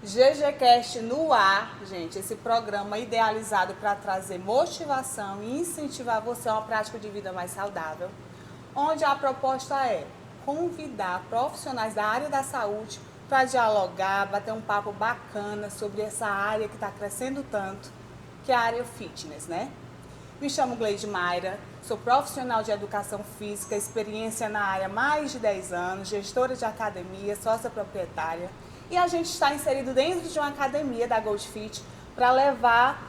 GGCast no ar, gente, esse programa idealizado para trazer motivação e incentivar você a uma prática de vida mais saudável, onde a proposta é convidar profissionais da área da saúde para dialogar, bater um papo bacana sobre essa área que está crescendo tanto, que é a área fitness, né? Me chamo Gleide Mayra, sou profissional de educação física, experiência na área há mais de 10 anos, gestora de academia, sócia proprietária. E a gente está inserido dentro de uma academia da Gold Fit para levar,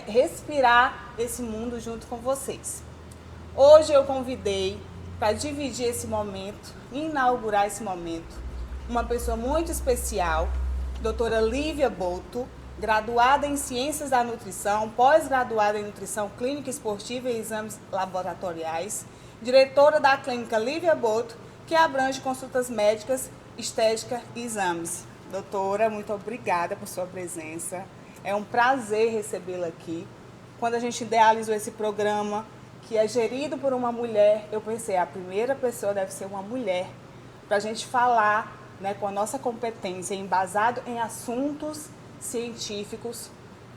respirar esse mundo junto com vocês. Hoje eu convidei para dividir esse momento, inaugurar esse momento, uma pessoa muito especial, doutora Lívia Boto, graduada em Ciências da Nutrição, pós-graduada em Nutrição Clínica Esportiva e Exames Laboratoriais, diretora da Clínica Lívia Boto, que abrange consultas médicas, estética e exames. Doutora, muito obrigada por sua presença. É um prazer recebê-la aqui. Quando a gente idealizou esse programa, que é gerido por uma mulher, eu pensei, a primeira pessoa deve ser uma mulher, para a gente falar, com a nossa competência, embasado em assuntos científicos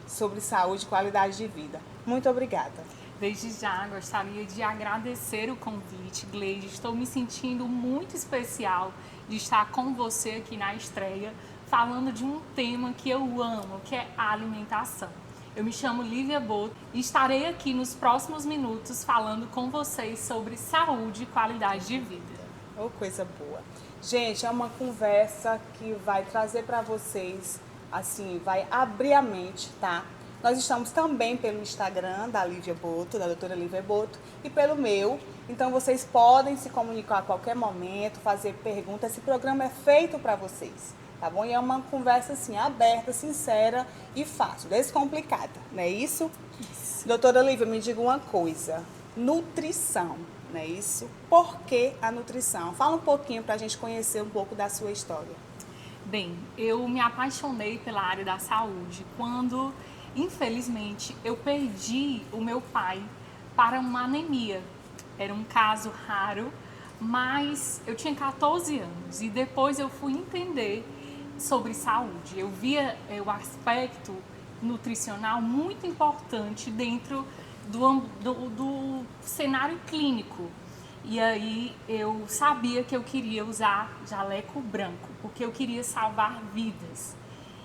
sobre saúde e qualidade de vida. Muito obrigada. Desde já, gostaria de agradecer o convite, Gleide. Estou me sentindo muito especial de estar com você aqui na estreia, falando de um tema que eu amo, que é a alimentação. Eu me chamo Lívia Boto e estarei aqui nos próximos minutos falando com vocês sobre saúde e qualidade de vida. Oh, coisa boa. Gente, é uma conversa que vai trazer para vocês, assim, vai abrir a mente, tá? Nós estamos também pelo Instagram da Lívia Boto, da doutora Lívia Boto, e pelo meu. Então, vocês podem se comunicar a qualquer momento, fazer perguntas. Esse programa é feito para vocês, tá bom? E é uma conversa, assim, aberta, sincera e fácil, descomplicada, não é isso? Isso. Doutora Lívia, me diga uma coisa. Nutrição, não é isso? Por que a nutrição? Fala um pouquinho para a gente conhecer um pouco da sua história. Bem, eu me apaixonei pela área da saúde quando, infelizmente, eu perdi o meu pai para uma anemia. Era um caso raro, mas eu tinha 14 anos e depois eu fui entender sobre saúde. Eu via o aspecto nutricional muito importante dentro do cenário clínico. E aí eu sabia que eu queria usar jaleco branco, porque eu queria salvar vidas.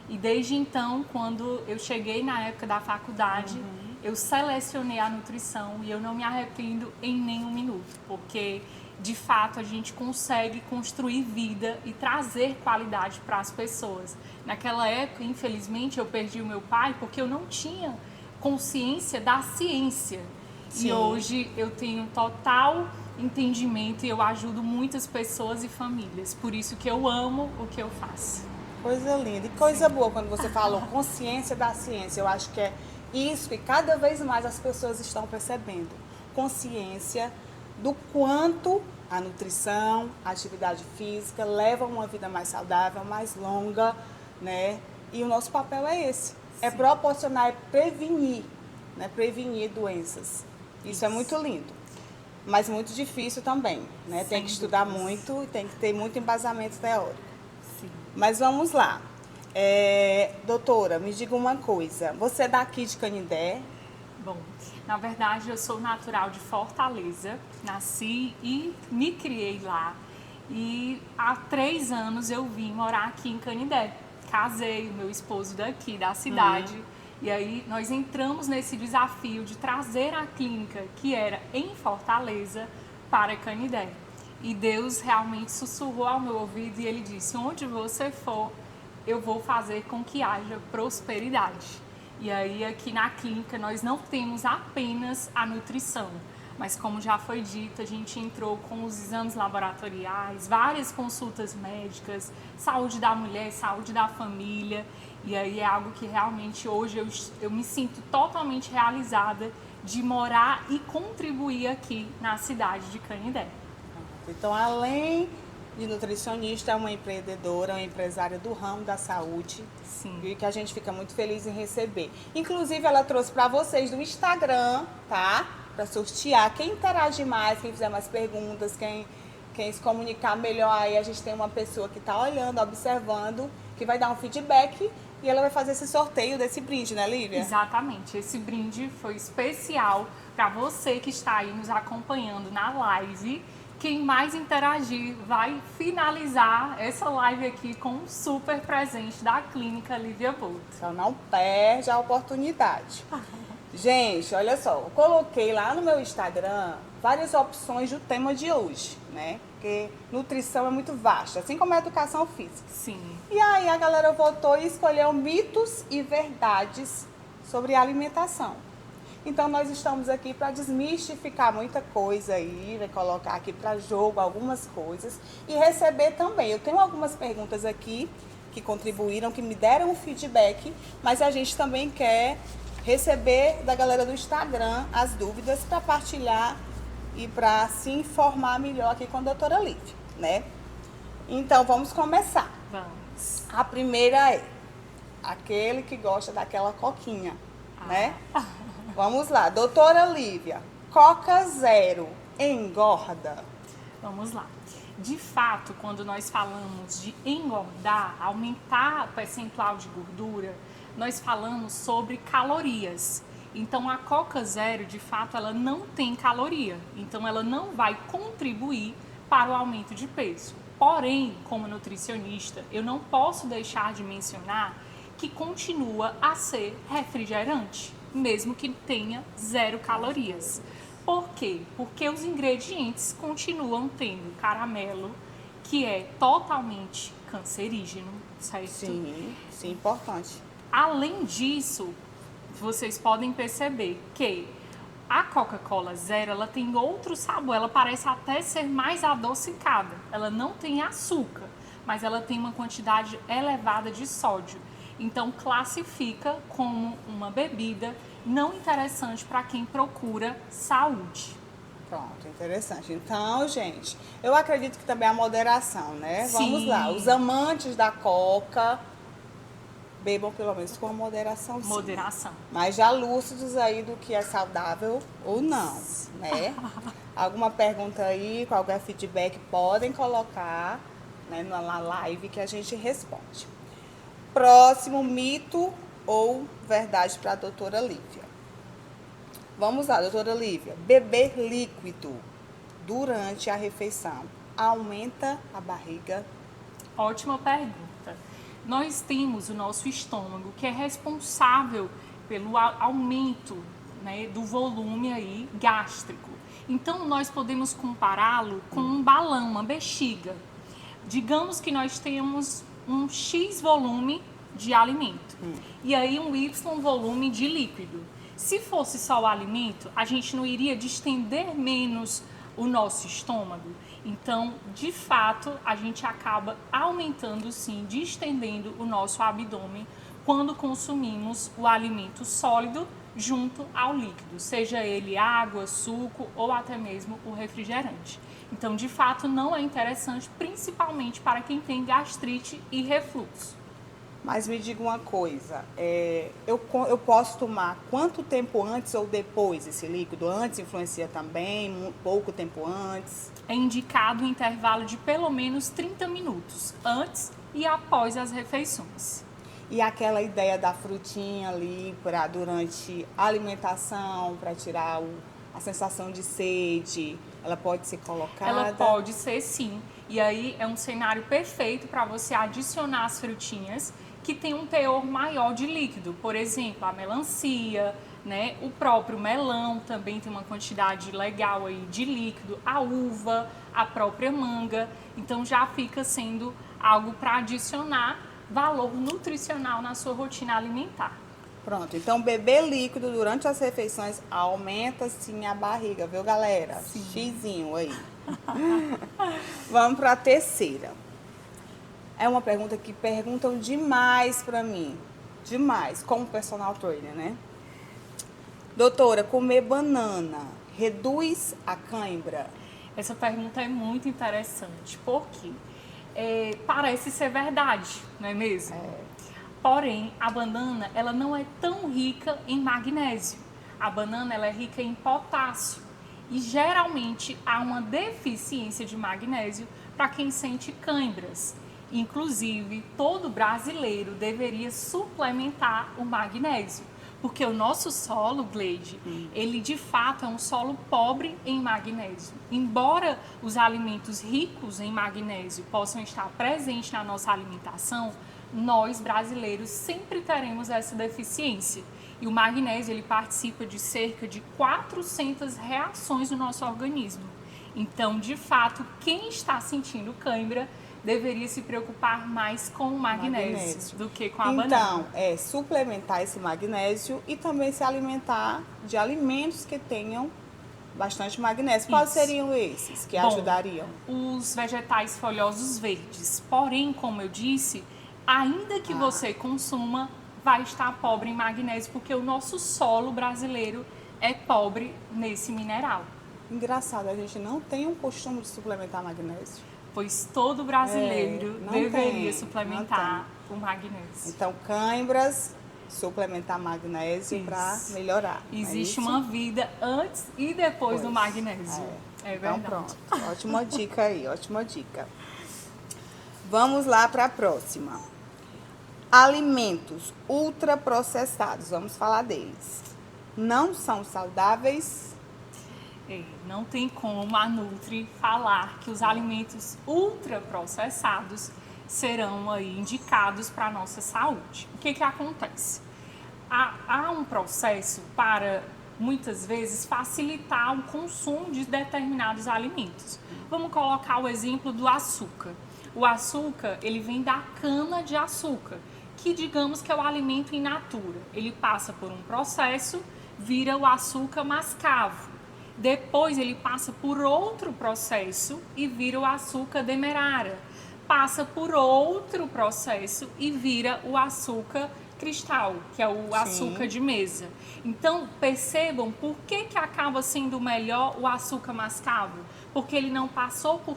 E desde então, quando eu cheguei na época da faculdade, eu selecionei a nutrição e eu não me arrependo em nenhum minuto, porque de fato a gente consegue construir vida e trazer qualidade para as pessoas. Naquela época, infelizmente, eu perdi o meu pai porque eu não tinha consciência da ciência. Sim. E hoje eu tenho total entendimento e eu ajudo muitas pessoas e famílias. Por isso que eu amo o que eu faço. Coisa linda. E coisa boa quando você falou consciência da ciência. Eu acho que é isso que cada vez mais as pessoas estão percebendo. Consciência do quanto a nutrição, a atividade física levam uma vida mais saudável, mais longa, né? E o nosso papel é esse. Sim. É proporcionar, é prevenir, né? Prevenir doenças. Isso é muito lindo. Mas muito difícil também, né? Tem que estudar muito e tem que ter muito embasamento teórico. Sim. Mas vamos lá. Doutora, me diga uma coisa. Você é daqui de Canindé? Bom, na verdade eu sou natural de Fortaleza. Nasci e me criei lá. E há 3 anos eu vim morar aqui em Canindé. Casei, meu esposo daqui, da cidade. E aí nós entramos nesse desafio de trazer a clínica que era em Fortaleza para Canindé. E Deus realmente sussurrou ao meu ouvido e Ele disse, onde você for, eu vou fazer com que haja prosperidade. E aí aqui na clínica nós não temos apenas a nutrição, mas como já foi dito, a gente entrou com os exames laboratoriais, várias consultas médicas, saúde da mulher, saúde da família. E aí é algo que realmente hoje eu me sinto totalmente realizada de morar e contribuir aqui na cidade de Canindé. Então, além de nutricionista, é uma empreendedora, uma empresária do ramo da saúde. Sim. E que a gente fica muito feliz em receber. Inclusive, ela trouxe para vocês do Instagram, tá? Para sortear. Quem interagir mais, quem fizer mais perguntas, quem se comunicar melhor, aí a gente tem uma pessoa que está olhando, observando que vai dar um feedback e ela vai fazer esse sorteio desse brinde, né, Lívia? Exatamente. Esse brinde foi especial para você que está aí nos acompanhando na live. Quem mais interagir vai finalizar essa live aqui com um super presente da Clínica Lívia Bolt. Então não perde a oportunidade. Gente, olha só, eu coloquei lá no meu Instagram várias opções do tema de hoje, né? Porque nutrição é muito vasta, assim como a educação física. Sim. E aí a galera votou e escolheu mitos e verdades sobre alimentação. Então nós estamos aqui para desmistificar muita coisa aí, vai colocar aqui para jogo algumas coisas e receber também. Eu tenho algumas perguntas aqui que contribuíram, que me deram um feedback, mas a gente também quer receber da galera do Instagram as dúvidas para partilhar e para se informar melhor aqui com a doutora Lívia, né? Então vamos começar. Vamos. A primeira é aquele que gosta daquela coquinha, né? Vamos lá, doutora Lívia, Coca Zero engorda? Vamos lá. De fato, quando nós falamos de engordar, aumentar o percentual de gordura, nós falamos sobre calorias. Então, a Coca Zero, de fato, ela não tem caloria. Então, ela não vai contribuir para o aumento de peso. Porém, como nutricionista, eu não posso deixar de mencionar que continua a ser refrigerante, mesmo que tenha 0 calorias. Por quê? Porque os ingredientes continuam tendo caramelo, que é totalmente cancerígeno, certo? Sim, sim, importante. Além disso, vocês podem perceber que a Coca-Cola Zero, ela tem outro sabor, ela parece até ser mais adocicada. Ela não tem açúcar, mas ela tem uma quantidade elevada de sódio. Então, classifica como uma bebida não interessante para quem procura saúde. Pronto, interessante. Então, gente, eu acredito que também a moderação, né? Sim. Vamos lá, os amantes da Coca bebam pelo menos com moderação. Sim. Moderação. Mas já lúcidos aí do que é saudável ou não, né? Alguma pergunta aí, qualquer feedback, podem colocar, né, na live que a gente responde. Próximo mito ou verdade para a doutora Lívia. Vamos lá, doutora Lívia. Beber líquido durante a refeição aumenta a barriga? Ótima pergunta. Nós temos o nosso estômago, que é responsável pelo aumento, né, do volume aí gástrico. Então, nós podemos compará-lo com um balão, uma bexiga. Digamos que nós temos um X volume de alimento e aí um Y volume de líquido. Se fosse só o alimento, a gente não iria distender menos o nosso estômago. Então, de fato, a gente acaba aumentando sim, distendendo o nosso abdômen quando consumimos o alimento sólido junto ao líquido, seja ele água, suco ou até mesmo o refrigerante. Então, de fato, não é interessante, principalmente para quem tem gastrite e refluxo. Mas me diga uma coisa, eu posso tomar quanto tempo antes ou depois esse líquido? Antes influencia também, pouco tempo antes? É indicado um intervalo de pelo menos 30 minutos, antes e após as refeições. E aquela ideia da frutinha ali durante a alimentação, para tirar a sensação de sede, ela pode ser colocada? Ela pode ser sim. E aí é um cenário perfeito para você adicionar as frutinhas que tem um teor maior de líquido. Por exemplo, a melancia, né? O próprio melão também tem uma quantidade legal aí de líquido, a uva, a própria manga. Então já fica sendo algo para adicionar valor nutricional na sua rotina alimentar. Pronto, então beber líquido durante as refeições aumenta sim a barriga, viu, galera? Sim. Xizinho aí. Vamos para a terceira. É uma pergunta que perguntam demais para mim. Demais, como personal trainer, né? Doutora, comer banana reduz a cãibra? Essa pergunta é muito interessante, porque parece ser verdade, não é mesmo? Porém, a banana ela não é tão rica em magnésio. A banana ela é rica em potássio. E geralmente há uma deficiência de magnésio para quem sente cãibras. Inclusive, todo brasileiro deveria suplementar o magnésio, porque o nosso solo, Gleide, ele de fato é um solo pobre em magnésio. Embora os alimentos ricos em magnésio possam estar presentes na nossa alimentação, nós brasileiros sempre teremos essa deficiência. E o magnésio ele participa de cerca de 400 reações no nosso organismo. Então, de fato, quem está sentindo cãibra deveria se preocupar mais com o magnésio do que com a banana. Então, suplementar esse magnésio e também se alimentar de alimentos que tenham bastante magnésio. Quais seriam esses que ajudariam? Os vegetais folhosos verdes. Porém, como eu disse, ainda que você consuma, vai estar pobre em magnésio, porque o nosso solo brasileiro é pobre nesse mineral. Engraçado, a gente não tem um costume de suplementar magnésio. Pois todo brasileiro deveria suplementar o magnésio. Então, cãibras, suplementar magnésio para melhorar. Existe uma vida antes e depois do magnésio. É então, verdade. pronto. Ótima dica aí, ótima dica. Vamos lá para a próxima. Alimentos ultraprocessados, vamos falar deles. Não são saudáveis? Não tem como a Nutri falar que os alimentos ultraprocessados serão aí indicados para a nossa saúde. O que acontece? Há um processo para, muitas vezes, facilitar o consumo de determinados alimentos. Vamos colocar o exemplo do açúcar. O açúcar, ele vem da cana-de-açúcar, que digamos que é o alimento in natura. Ele passa por um processo, vira o açúcar mascavo. Depois ele passa por outro processo e vira o açúcar demerara. Passa por outro processo e vira o açúcar cristal, que é o açúcar de mesa. Então, percebam por que acaba sendo melhor o açúcar mascavo. Porque ele não passou por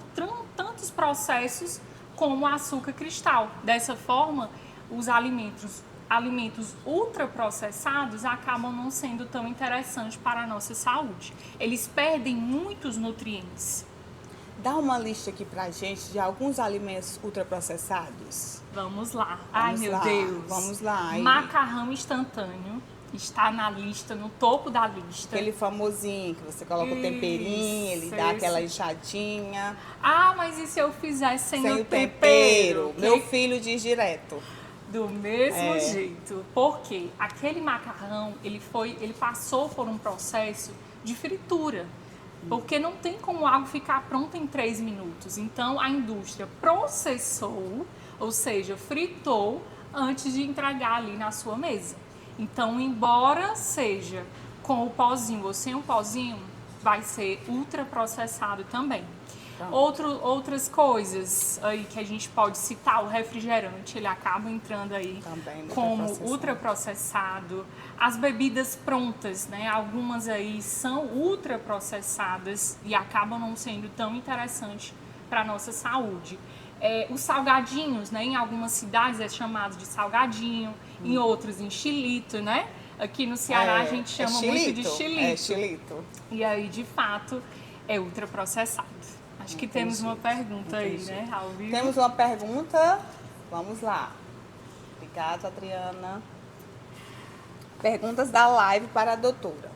tantos processos como o açúcar cristal. Dessa forma, os alimentos ultraprocessados acabam não sendo tão interessantes para a nossa saúde. Eles perdem muitos nutrientes. Dá uma lista aqui pra gente de alguns alimentos ultraprocessados. Vamos lá. Ai, meu Deus. Vamos lá. Macarrão instantâneo está na lista, no topo da lista. Aquele famosinho que você coloca o temperinho, ele dá aquela enxadinha. Ah, mas e se eu fizer sem o tempero? Meu filho diz direto. Do mesmo jeito, porque aquele macarrão, ele passou por um processo de fritura, porque não tem como algo ficar pronto em 3 minutos. Então, a indústria processou, ou seja, fritou antes de entregar ali na sua mesa. Então, embora seja com o pozinho ou sem o pozinho, vai ser ultraprocessado também. Outras coisas aí que a gente pode citar, o refrigerante, ele acaba entrando aí também como ultraprocessado. As bebidas prontas, né? Algumas aí são ultraprocessadas e acabam não sendo tão interessantes para a nossa saúde. Os salgadinhos, né? Em algumas cidades é chamado de salgadinho, em outras em xilito, né? Aqui no Ceará a gente chama muito de xilito. Xilito. E aí, de fato, é ultraprocessado. Acho que temos uma pergunta aí, né, ao vivo? Temos uma pergunta. Vamos lá. Obrigada, Adriana. Perguntas da live para a doutora.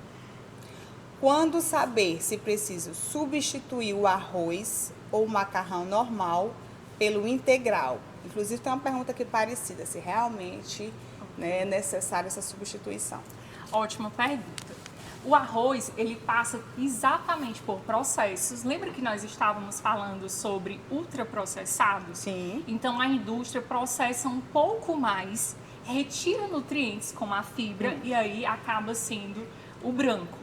Quando saber se preciso substituir o arroz ou o macarrão normal pelo integral? Inclusive, tem uma pergunta aqui parecida, se realmente é necessária essa substituição. Ótima pergunta. O arroz, ele passa exatamente por processos. Lembra que nós estávamos falando sobre ultraprocessados? Sim. Então, a indústria processa um pouco mais, retira nutrientes como a fibra e aí acaba sendo o branco.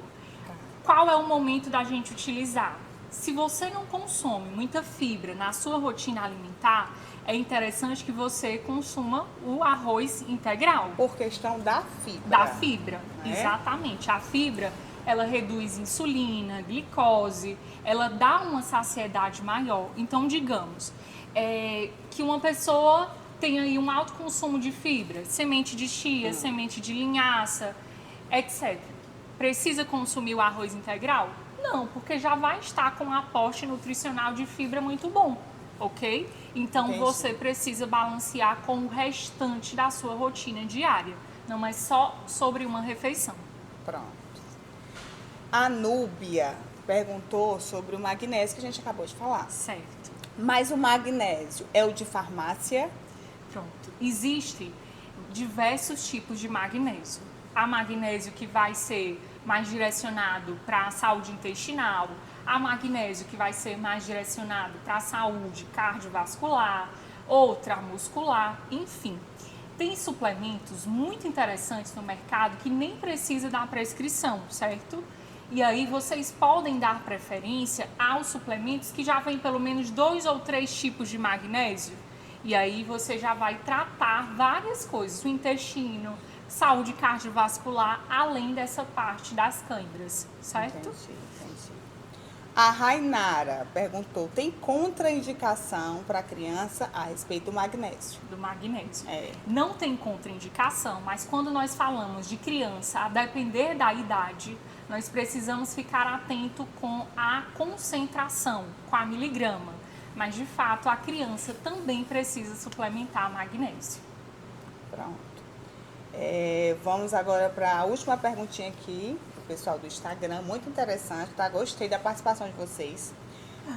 Qual é o momento da gente utilizar? Se você não consome muita fibra na sua rotina alimentar, é interessante que você consuma o arroz integral. Por questão da fibra. Da fibra, exatamente. A fibra, ela reduz insulina, glicose, ela dá uma saciedade maior. Então, digamos, que uma pessoa tem aí um alto consumo de fibra, semente de chia, semente de linhaça, etc. Precisa consumir o arroz integral? Não, porque já vai estar com um aporte nutricional de fibra muito bom. ok? Então Entendi. você precisa balancear com o restante da sua rotina diária. Não é só sobre uma refeição. Pronto. A Núbia perguntou sobre o magnésio que a gente acabou de falar. Certo. Mas o magnésio é o de farmácia? Pronto. Existem diversos tipos de magnésio. Há magnésio que vai ser mais direcionado para a saúde intestinal, há magnésio que vai ser mais direcionado para a saúde cardiovascular, outra muscular, enfim. Tem suplementos muito interessantes no mercado que nem precisa da prescrição, certo? E aí vocês podem dar preferência aos suplementos que já vêm pelo menos 2 ou 3 tipos de magnésio. E aí você já vai tratar várias coisas, o intestino, saúde cardiovascular, além dessa parte das câimbras, certo? Entendi. A Rainara perguntou, tem contraindicação para criança a respeito do magnésio? Do magnésio. É. Não tem contraindicação, mas quando nós falamos de criança, a depender da idade, nós precisamos ficar atento com a concentração, com a miligrama. Mas, de fato, a criança também precisa suplementar magnésio. Pronto. Vamos agora para a última perguntinha aqui, do pessoal do Instagram, muito interessante, tá? Gostei da participação de vocês.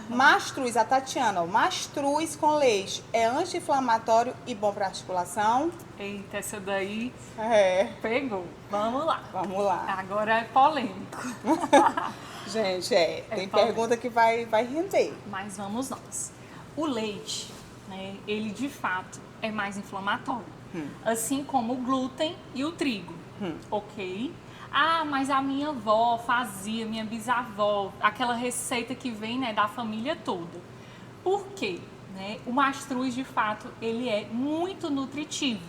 Mastruz, a Tatiana, o mastruz com leite é anti-inflamatório e bom para articulação? Eita, essa daí Pegou. Vamos lá. Vamos lá. Agora é polêmico. Gente, tem polêmico. pergunta que vai render. Mas vamos nós. O leite, né, ele de fato é mais inflamatório. Assim como o glúten e o trigo, ok? Ah, mas a minha avó fazia, minha bisavó, aquela receita que vem, né, da família toda. Por quê? Né? O mastruz, de fato, ele é muito nutritivo.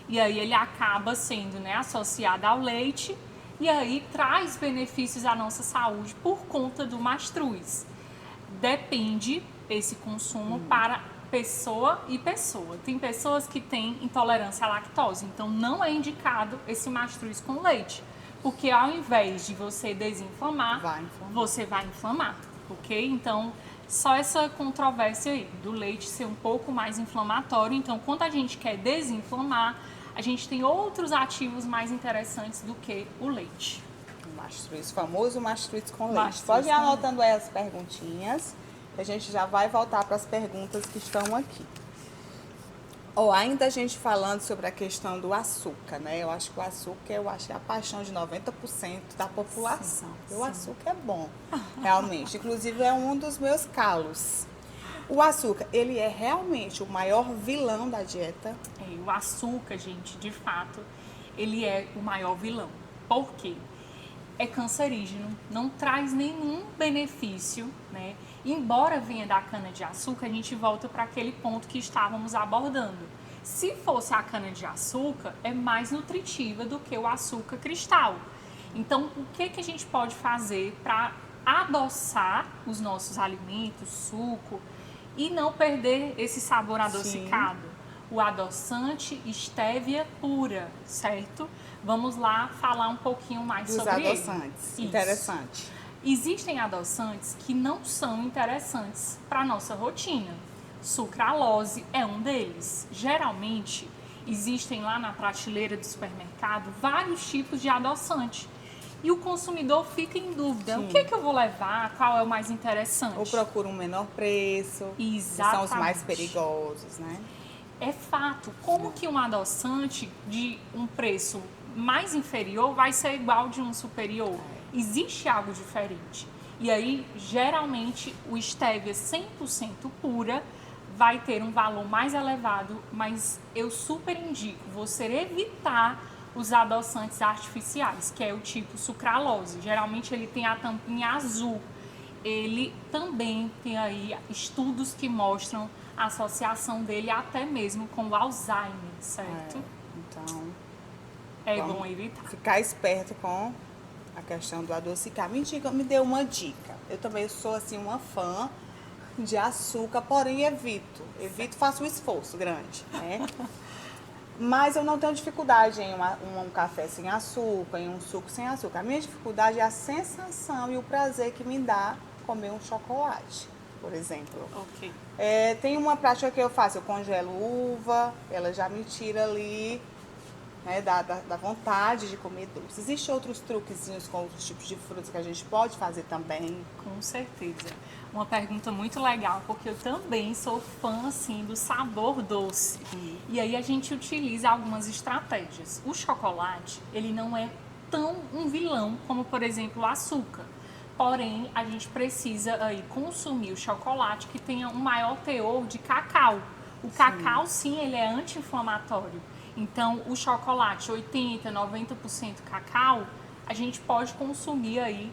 E aí ele acaba sendo, né, associado ao leite e aí traz benefícios à nossa saúde por conta do mastruz. Depende esse consumo para pessoa e pessoa. Tem pessoas que têm intolerância à lactose, então não é indicado esse mastruz com leite, porque ao invés de você desinflamar, você vai inflamar, ok? Então, só essa controvérsia aí do leite ser um pouco mais inflamatório. Então, quando a gente quer desinflamar, a gente tem outros ativos mais interessantes do que o leite. O mastruz, famoso mastruz com leite. Mastruz Pode ir com anotando aí as perguntinhas, que a gente já vai voltar para as perguntas que estão aqui. Ainda a gente falando sobre a questão do açúcar, né? Eu acho que o açúcar é a paixão de 90% da população. Sim, o açúcar é bom, realmente. Inclusive é um dos meus calos. O açúcar, ele é realmente o maior vilão da dieta? O açúcar, gente, de fato, ele é o maior vilão. Por quê? É cancerígeno, não traz nenhum benefício, né? Embora venha da cana-de-açúcar, a gente volta para aquele ponto que estávamos abordando. Se fosse a cana-de-açúcar, é mais nutritiva do que o açúcar cristal. Então, o que a gente pode fazer para adoçar os nossos alimentos, suco, e não perder esse sabor adocicado? Sim. O adoçante stevia pura, certo? Vamos lá falar um pouquinho mais sobre ele. Dos adoçantes, interessante. Existem adoçantes que não são interessantes para a nossa rotina. Sucralose é um deles. Geralmente, existem lá na prateleira do supermercado vários tipos de adoçante. E o consumidor fica em dúvida. Sim. O que eu vou levar? Qual é o mais interessante? Ou procura um menor preço. Exatamente. Que são os mais perigosos, né? É fato. Como que um adoçante de um preço mais inferior vai ser igual de um superior? Existe algo diferente. E aí, geralmente, o stevia 100% pura vai ter um valor mais elevado, mas eu super indico você evitar os adoçantes artificiais, que é o tipo sucralose. Geralmente ele tem a tampinha azul. Ele também tem aí estudos que mostram a associação dele até mesmo com o Alzheimer, certo? Então, é bom evitar. Ficar esperto com a questão do adocicar. Me deu uma dica. Eu também sou assim uma fã de açúcar, porém evito, faço um esforço grande, né? Mas eu não tenho dificuldade em um café sem açúcar, em um suco sem açúcar. A minha dificuldade é a sensação e o prazer que me dá comer um chocolate. por exemplo. Ok. Tem uma prática que eu faço, eu congelo uva, ela já me tira ali, né, da vontade de comer doce. Existem outros truquezinhos com outros tipos de frutas que a gente pode fazer também? Com certeza. Uma pergunta muito legal, porque eu também sou fã, assim, do sabor doce. E aí a gente utiliza algumas estratégias. O chocolate, ele não é tão um vilão como, por exemplo, o açúcar. Porém, a gente precisa aí consumir o chocolate que tenha um maior teor de cacau. O cacau, sim, ele é anti-inflamatório. Então, o chocolate 80%, 90% cacau, a gente pode consumir aí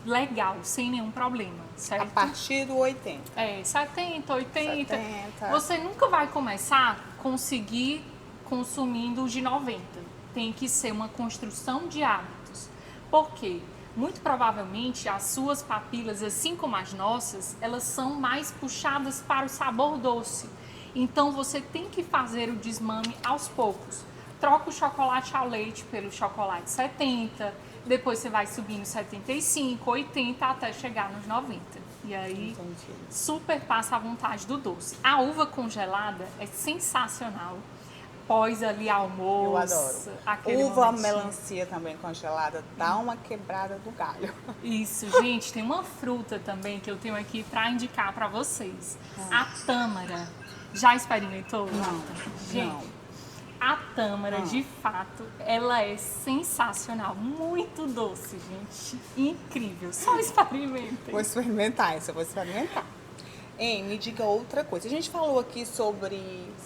legal, sem nenhum problema, certo? A partir do 80. 70, 80. 70. Você nunca vai começar a conseguir consumindo de 90. Tem que ser uma construção de hábitos. Por quê? Muito provavelmente as suas papilas, assim como as nossas, elas são mais puxadas para o sabor doce. Então você tem que fazer o desmame aos poucos. Troca o chocolate ao leite pelo chocolate 70, depois você vai subindo 75, 80 até chegar nos 90. E aí Entendi. super passa a vontade do doce. A uva congelada é sensacional. Pós ali almoço. Eu adoro. Aquele Uva, momentinho. melancia também congelada, dá uma quebrada do galho. Isso, gente, tem uma fruta também que eu tenho aqui para indicar para vocês. A tâmara. Já experimentou? Não. Gente, a tâmara, de fato, ela é sensacional. Muito doce, gente. Incrível. Só experimentem. Vou experimentar isso, eu vou experimentar. Me diga outra coisa. A gente falou aqui sobre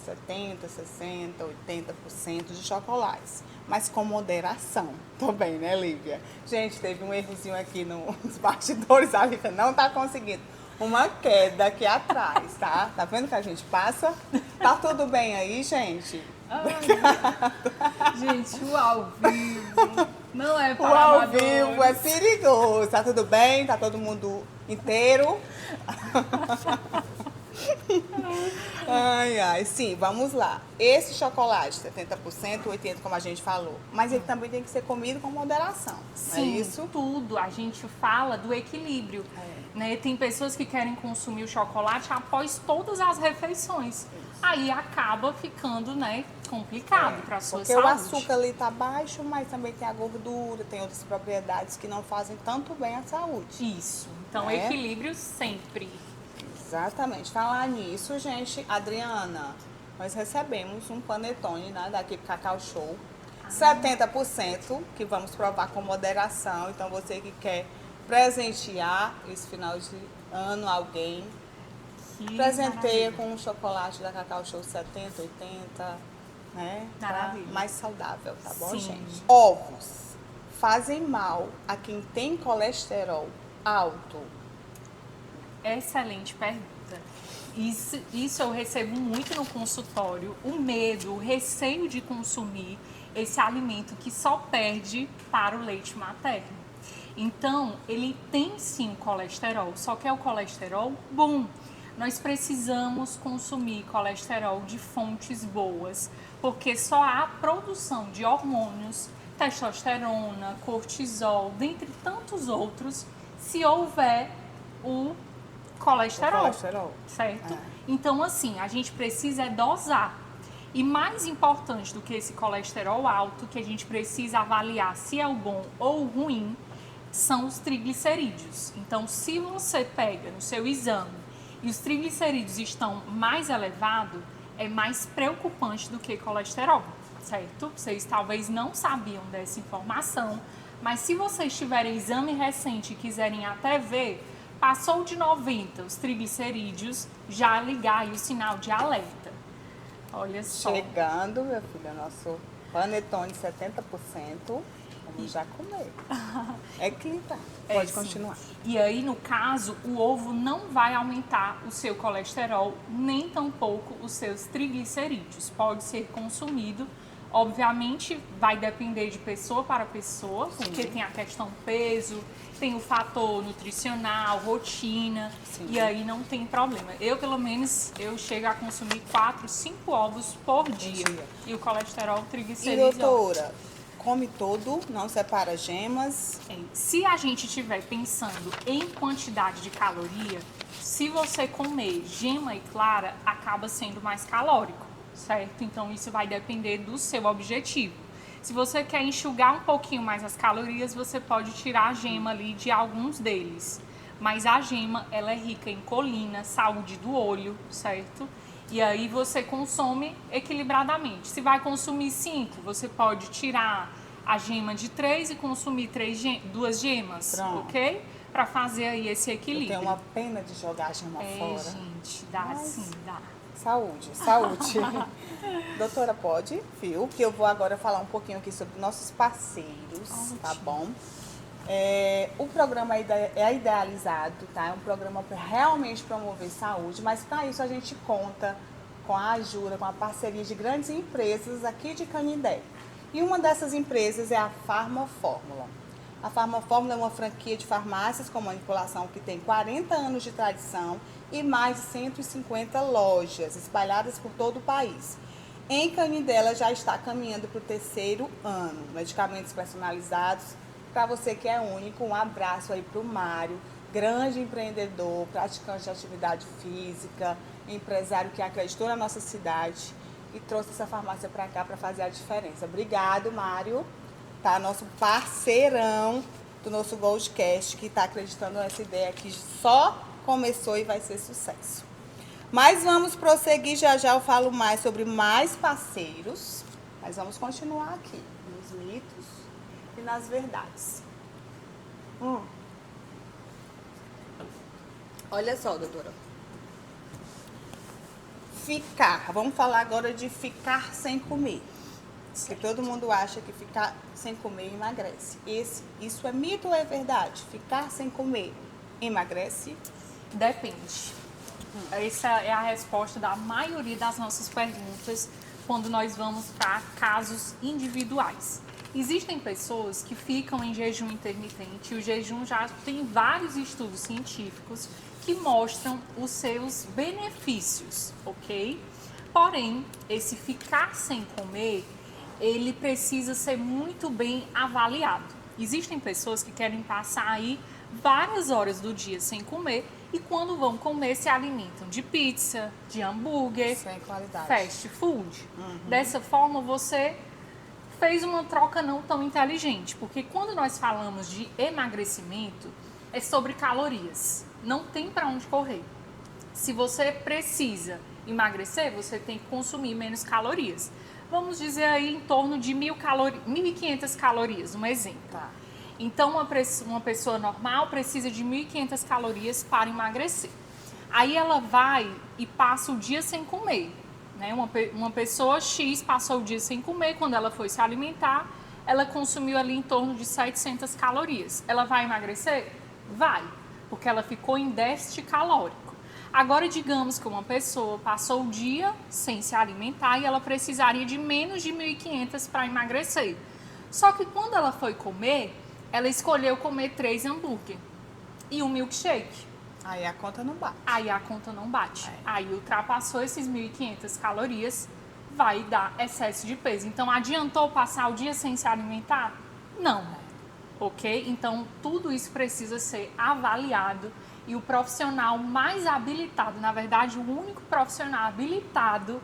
70, 60, 80% de chocolates, mas com moderação também, né, Lívia? Gente, teve um errozinho aqui nos bastidores, a Lívia não tá conseguindo. Uma queda aqui atrás, tá? Tá vendo que a gente passa? Tá tudo bem aí, gente? Gente, o ao vivo não é O para ao amadores. vivo é perigoso. Tá tudo bem? Tá todo mundo inteiro? Ai, ai, sim, vamos lá. Esse chocolate, 70%, 80%, como a gente falou, mas ele também tem que ser comido com moderação, não é Sim, isso? tudo. A gente fala do equilíbrio. Né? Tem pessoas que querem consumir o chocolate após todas as refeições. Aí acaba ficando, né, complicado para a sua Porque saúde. o açúcar ali tá baixo, mas também tem a gordura, tem outras propriedades que não fazem tanto bem à saúde. Isso. Então, É. equilíbrio sempre. Exatamente. Falar nisso, gente, Adriana, nós recebemos um panetone, né, da equipe Cacau Show. 70% que vamos provar com moderação. Então, você que quer presentear esse final de ano alguém, Que presenteia maravilha. com um chocolate da Cacau Show 70, 80, né? Pra Maravilha. mais saudável, tá bom, Sim. gente? Ovos fazem mal a quem tem colesterol alto? Excelente pergunta. Isso eu recebo muito no consultório. O medo, o receio de consumir esse alimento que só perde para o leite materno. Então, ele tem sim colesterol, só que é o colesterol bom. Nós precisamos consumir colesterol de fontes boas, porque só há produção de hormônios, testosterona, cortisol, dentre tantos outros, se houver o colesterol. Colesterol. Certo? É. Então, assim, a gente precisa é dosar. E mais importante do que esse colesterol alto, que a gente precisa avaliar se é o bom ou o ruim, são os triglicerídeos. Então, se você pega no seu exame e os triglicerídeos estão mais elevados, é mais preocupante do que colesterol, certo? Vocês talvez não sabiam dessa informação, mas se vocês tiverem exame recente e quiserem até ver, passou de 90 os triglicerídeos, já ligar aí o sinal de alerta. Olha só. Chegando, meu filho, nosso panetone 70%. Vamos já comer. É clicar. Pode sim. continuar. E aí, no caso, o ovo não vai aumentar o seu colesterol, nem tampouco os seus triglicerídeos. Pode ser consumido. Obviamente, vai depender de pessoa para pessoa, porque tem a questão peso, tem o fator nutricional, rotina, Sim. e aí não tem problema. Eu, pelo menos, eu chego a consumir 4, 5 ovos por dia. E o colesterol E triglicerídeo... doutora, come todo, não separa gemas. Se a gente estiver pensando em quantidade de caloria, se você comer gema e clara, acaba sendo mais calórico, certo? Então isso vai depender do seu objetivo. Se você quer enxugar um pouquinho mais as calorias, você pode tirar a gema ali de alguns deles. Mas a gema, ela é rica em colina, saúde do olho, certo? E aí você consome equilibradamente. Se vai consumir 5, você pode tirar a gema de 3 e consumir 2 gemas, Pronto. ok? Para fazer aí esse equilíbrio. Eu tenho uma pena de jogar a gema fora. Gente, dá sim, dá. Saúde, saúde. Doutora, pode, viu? Que eu vou agora falar um pouquinho aqui sobre nossos parceiros, tá bom? O programa é idealizado, tá? É um programa para realmente promover saúde, mas para isso a gente conta com a ajuda, com a parceria de grandes empresas aqui de Canindé. E uma dessas empresas é a Farmafórmula. A Farmafórmula é uma franquia de farmácias com manipulação que tem 40 anos de tradição e mais de 150 lojas espalhadas por todo o país. Em Canindé, ela já está caminhando para o 3º ano. Medicamentos personalizados para você que é único. Um abraço aí para o Mário, grande empreendedor, praticante de atividade física, empresário que acreditou na nossa cidade e trouxe essa farmácia para cá para fazer a diferença. Obrigado, Mário. Tá, nosso parceirão do nosso Goldcast, que está acreditando nessa ideia que só começou e vai ser sucesso. Mas vamos prosseguir, já já eu falo mais sobre mais parceiros, mas vamos continuar aqui nos mitos e nas verdades. Olha só, doutora. Vamos falar agora de ficar sem comer. Porque todo mundo acha que ficar sem comer emagrece. Isso é mito ou é verdade? Ficar sem comer emagrece? Depende. Essa é a resposta da maioria das nossas perguntas quando nós vamos para casos individuais. Existem pessoas que ficam em jejum intermitente, e o jejum já tem vários estudos científicos que mostram os seus benefícios, ok? Porém, esse ficar sem comer, ele precisa ser muito bem avaliado. Existem pessoas que querem passar aí várias horas do dia sem comer e quando vão comer se alimentam de pizza, de hambúrguer, sem qualidade, fast food. Dessa forma você fez uma troca não tão inteligente, porque quando nós falamos de emagrecimento é sobre calorias, não tem para onde correr. Se você precisa emagrecer, você tem que consumir menos calorias. Vamos dizer aí em torno de 1.500 calorias, um exemplo. Tá. Então, uma pessoa normal precisa de 1.500 calorias para emagrecer. Aí ela vai e passa o dia sem comer. Né? Uma pessoa X passou o dia sem comer, quando ela foi se alimentar, ela consumiu ali em torno de 700 calorias. Ela vai emagrecer? Vai, porque ela ficou em déficit calórico. Agora, digamos que uma pessoa passou o dia sem se alimentar e ela precisaria de menos de 1.500 para emagrecer. Só que quando ela foi comer, ela escolheu comer 3 hambúrguer e um milkshake. Aí a conta não bate. Aí a conta não bate. Aí ultrapassou esses 1.500 calorias, vai dar excesso de peso. Então, adiantou passar o dia sem se alimentar? Não. Ok? Então, tudo isso precisa ser avaliado. E o profissional mais habilitado, na verdade, o único profissional habilitado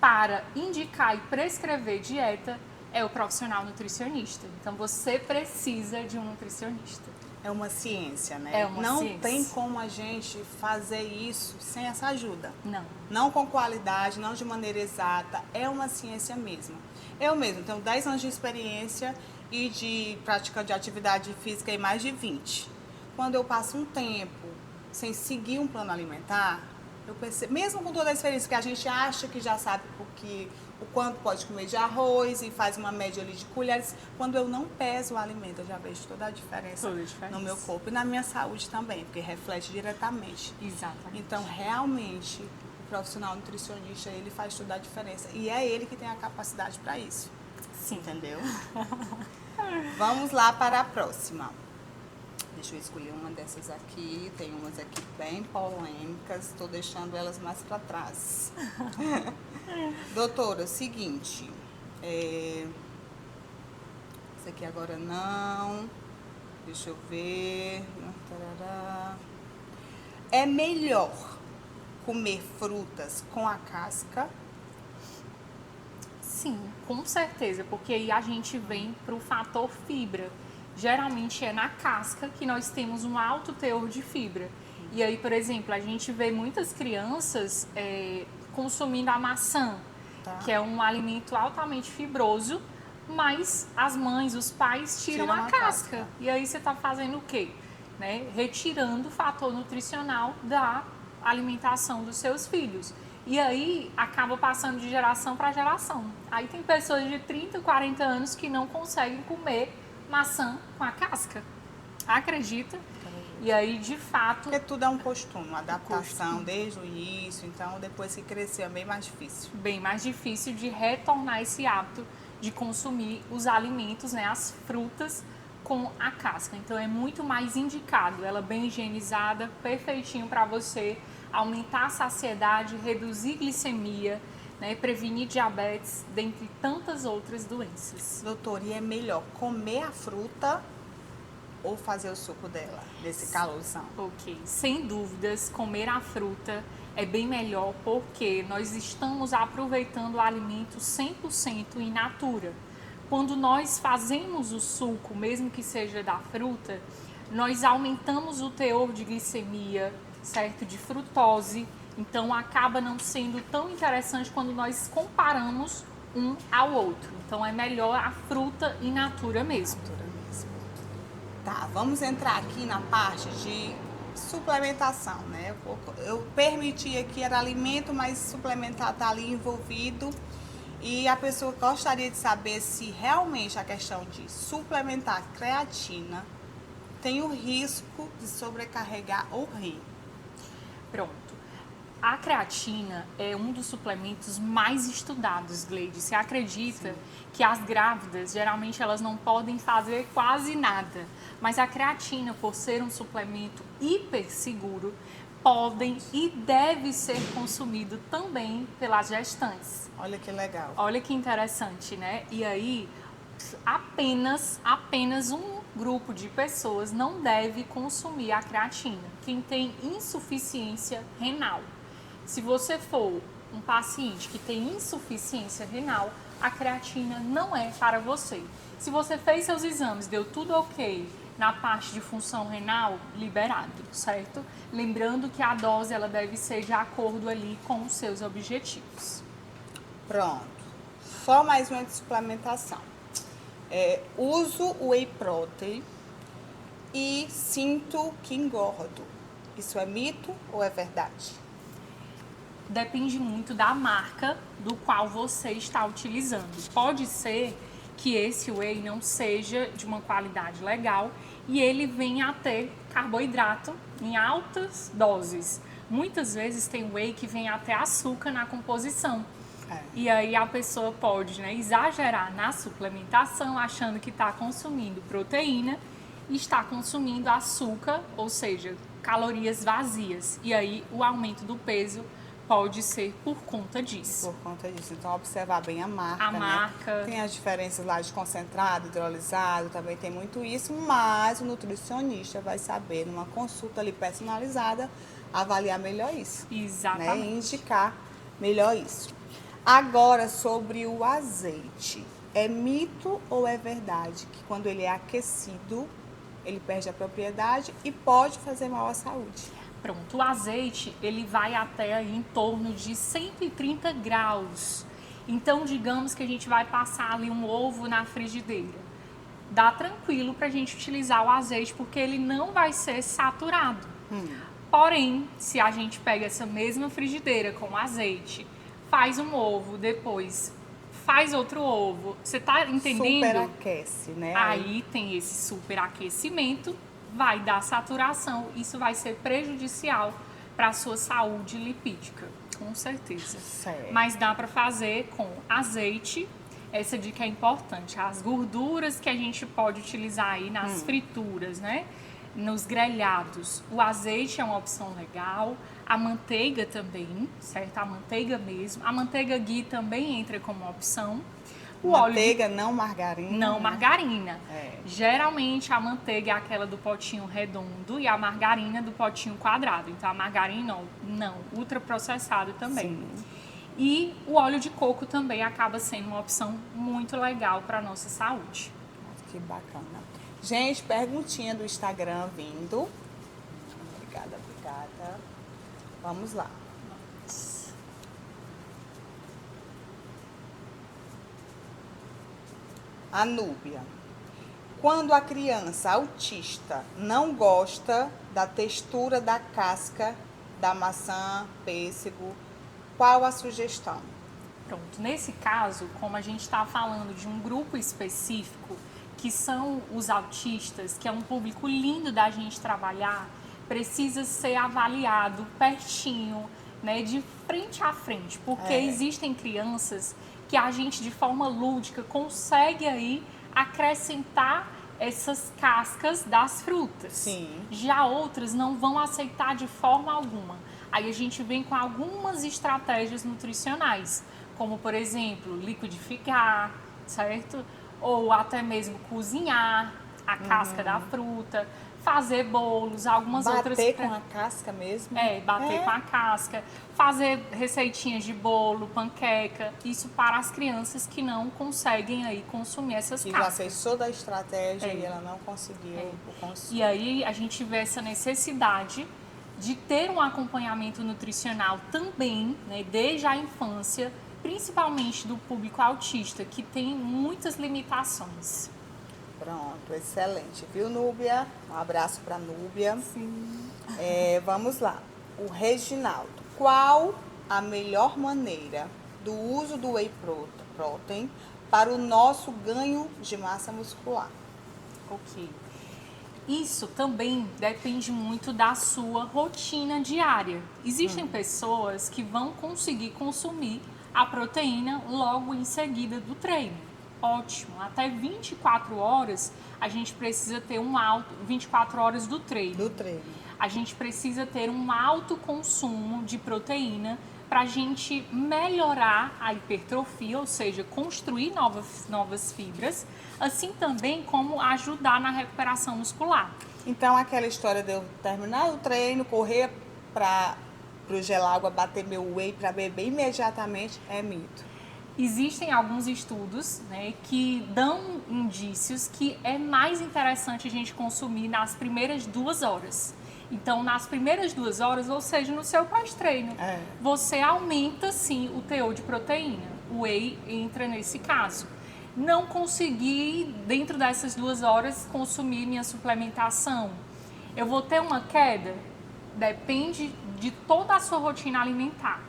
para indicar e prescrever dieta é o profissional nutricionista. Então, você precisa de um nutricionista. É uma ciência, né? É uma não ciência. tem como a gente fazer isso sem essa ajuda. Não. Não com qualidade, não de maneira exata. É uma ciência mesmo. Eu mesmo tenho 10 anos de experiência e de prática de atividade física em mais de 20. Quando eu passo um tempo sem seguir um plano alimentar, eu percebo, mesmo com toda a experiência que a gente acha que já sabe o quanto pode comer de arroz e faz uma média ali de colheres, quando eu não peso o alimento, eu já vejo toda a diferença no meu corpo e na minha saúde também, porque reflete diretamente. Exatamente. Então, realmente, o profissional nutricionista, ele faz toda a diferença e é ele que tem a capacidade para isso. Sim. Entendeu? Vamos lá para a próxima. Deixa eu escolher uma dessas aqui. Tem umas aqui bem polêmicas. Estou deixando elas mais para trás. Doutora, seguinte. Esse aqui agora não. Deixa eu ver. Tarará. É melhor comer frutas com a casca? Sim, com certeza, porque aí a gente vem para o fator fibra. Geralmente é na casca que nós temos um alto teor de fibra. E aí, por exemplo, a gente vê muitas crianças consumindo a maçã, Tá. que é um alimento altamente fibroso, mas as mães, os pais tiram a casca. E aí você está fazendo o quê? Né? Retirando o fator nutricional da alimentação dos seus filhos. E aí acaba passando de geração para geração. Aí tem pessoas de 30, 40 anos que não conseguem comer maçã com a casca. Acredita? E aí, de fato... Porque tudo é um costume, uma adaptação desde o início. Então, depois que crescer é bem mais difícil. Bem mais difícil de retornar esse hábito de consumir os alimentos, né, as frutas com a casca. Então, é muito mais indicado, ela bem higienizada, perfeitinho para você aumentar a saciedade, reduzir glicemia, né, prevenir diabetes, dentre tantas outras doenças. Doutor, e é melhor comer a fruta ou fazer o suco dela, desse calorzão? Ok, sem dúvidas, comer a fruta é bem melhor porque nós estamos aproveitando o alimento 100% in natura. Quando nós fazemos o suco, mesmo que seja da fruta, nós aumentamos o teor de glicemia, certo? De frutose, então acaba não sendo tão interessante quando nós comparamos um ao outro. Então é melhor a fruta in natura mesmo. Tá, vamos entrar aqui na parte de suplementação, né? Eu permiti aqui, era alimento, mas suplementar tá ali envolvido. E a pessoa gostaria de saber se realmente a questão de suplementar creatina tem o risco de sobrecarregar o rim. Pronto. A creatina é um dos suplementos mais estudados, Gleide. Você acredita que as grávidas, geralmente, elas não podem fazer quase nada. Mas a creatina, por ser um suplemento hiper seguro, podem e deve ser consumido também pelas gestantes. Olha que legal. Olha que interessante, né? E aí, apenas um grupo de pessoas não deve consumir a creatina. Quem tem insuficiência renal. Se você for um paciente que tem insuficiência renal, a creatina não é para você. Se você fez seus exames, deu tudo ok na parte de função renal, liberado, certo? Lembrando que a dose ela deve ser de acordo ali com os seus objetivos. Pronto. Só mais uma de suplementação. Uso whey protein e sinto que engordo. Isso é mito ou é verdade? Depende muito da marca do qual você está utilizando. Pode ser que esse whey não seja de uma qualidade legal e ele venha a ter carboidrato em altas doses. Muitas vezes tem whey que vem até açúcar na composição. E aí a pessoa pode, né, exagerar na suplementação, achando que está consumindo proteína e está consumindo açúcar, ou seja, calorias vazias. E aí o aumento do peso pode ser por conta disso. Por conta disso. Então, observar bem a marca, A marca. Tem as diferenças lá de concentrado, hidrolisado, também tem muito isso, mas o nutricionista vai saber, numa consulta ali personalizada, avaliar melhor isso. Exatamente. Né? E indicar melhor isso. Agora, sobre o azeite. É mito ou é verdade que quando ele é aquecido, ele perde a propriedade e pode fazer mal à saúde? Pronto, o azeite, ele vai até aí em torno de 130 graus. Então, digamos que a gente vai passar ali um ovo na frigideira. Dá tranquilo pra gente utilizar o azeite, porque ele não vai ser saturado. Porém, se a gente pega essa mesma frigideira com azeite, faz um ovo, depois faz outro ovo, você tá entendendo? Superaquece, né? Aí tem esse superaquecimento, vai dar saturação, isso vai ser prejudicial para a sua saúde lipídica, com certeza. Certo. Mas dá para fazer com azeite, essa dica é importante, as gorduras que a gente pode utilizar aí nas frituras, né? Nos grelhados, o azeite é uma opção legal, a manteiga também, certo? A manteiga mesmo, a manteiga ghee também entra como opção, O óleo manteiga, não margarina? Não né? margarina. É. Geralmente a manteiga é aquela do potinho redondo e a margarina do potinho quadrado. Então a margarina, não, ultraprocessada também. Sim. E o óleo de coco também acaba sendo uma opção muito legal para a nossa saúde. Que bacana. Gente, perguntinha do Instagram vindo. Obrigada, obrigada. Vamos lá. A Núbia. Quando a criança autista não gosta da textura da casca da maçã, pêssego, qual a sugestão? Pronto, nesse caso, como a gente está falando de um grupo específico, que são os autistas, que é um público lindo da gente trabalhar, precisa ser avaliado pertinho, né, de frente a frente, porque existem crianças que a gente, de forma lúdica, consegue aí acrescentar essas cascas das frutas. Sim. Já outras não vão aceitar de forma alguma. Aí a gente vem com algumas estratégias nutricionais, como, por exemplo, liquidificar, certo? Ou até mesmo cozinhar a casca da fruta, fazer bolos, algumas outras... Bater com a casca mesmo? bater com a casca, fazer receitinhas de bolo, panqueca, isso para as crianças que não conseguem aí consumir essas Que cascas. já fez toda a estratégia e ela não conseguiu o consumo. E aí a gente vê essa necessidade de ter um acompanhamento nutricional também, né, desde a infância, principalmente do público autista, que tem muitas limitações. Pronto, excelente. Viu, Núbia? Um abraço para Núbia. Sim. Vamos lá. O Reginaldo. Qual a melhor maneira do uso do whey protein para o nosso ganho de massa muscular? Ok. Isso também depende muito da sua rotina diária. Existem pessoas que vão conseguir consumir a proteína logo em seguida do treino. Ótimo, até 24 horas a gente precisa ter 24 horas do treino. Do treino. A gente precisa ter um alto consumo de proteína para a gente melhorar a hipertrofia, ou seja, construir novas fibras, assim também como ajudar na recuperação muscular. Então, aquela história de eu terminar o treino, correr para o gelágua, bater meu whey para beber imediatamente, é mito. Existem alguns estudos, né, que dão indícios que é mais interessante a gente consumir nas primeiras 2 horas. Então, nas primeiras 2 horas, ou seja, no seu pós-treino, você aumenta sim o teor de proteína. O whey entra nesse caso. Não consegui, dentro dessas 2 horas, consumir minha suplementação. Eu vou ter uma queda? Depende de toda a sua rotina alimentar.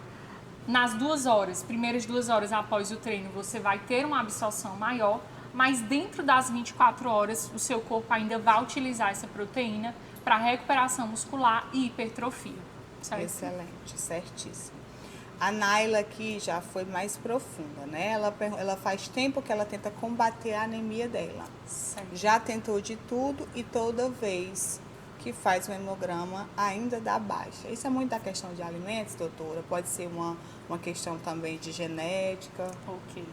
Nas 2 horas, primeiras 2 horas após o treino, você vai ter uma absorção maior, mas dentro das 24 horas, o seu corpo ainda vai utilizar essa proteína para recuperação muscular e hipertrofia. Certo? Excelente, certíssimo. A Naila aqui já foi mais profunda, né? Ela faz tempo que ela tenta combater a anemia dela. Certo. Já tentou de tudo e toda vez que faz um hemograma ainda dá baixa. Isso é muito da questão de alimentos, doutora? Pode ser uma questão também de genética? Ok.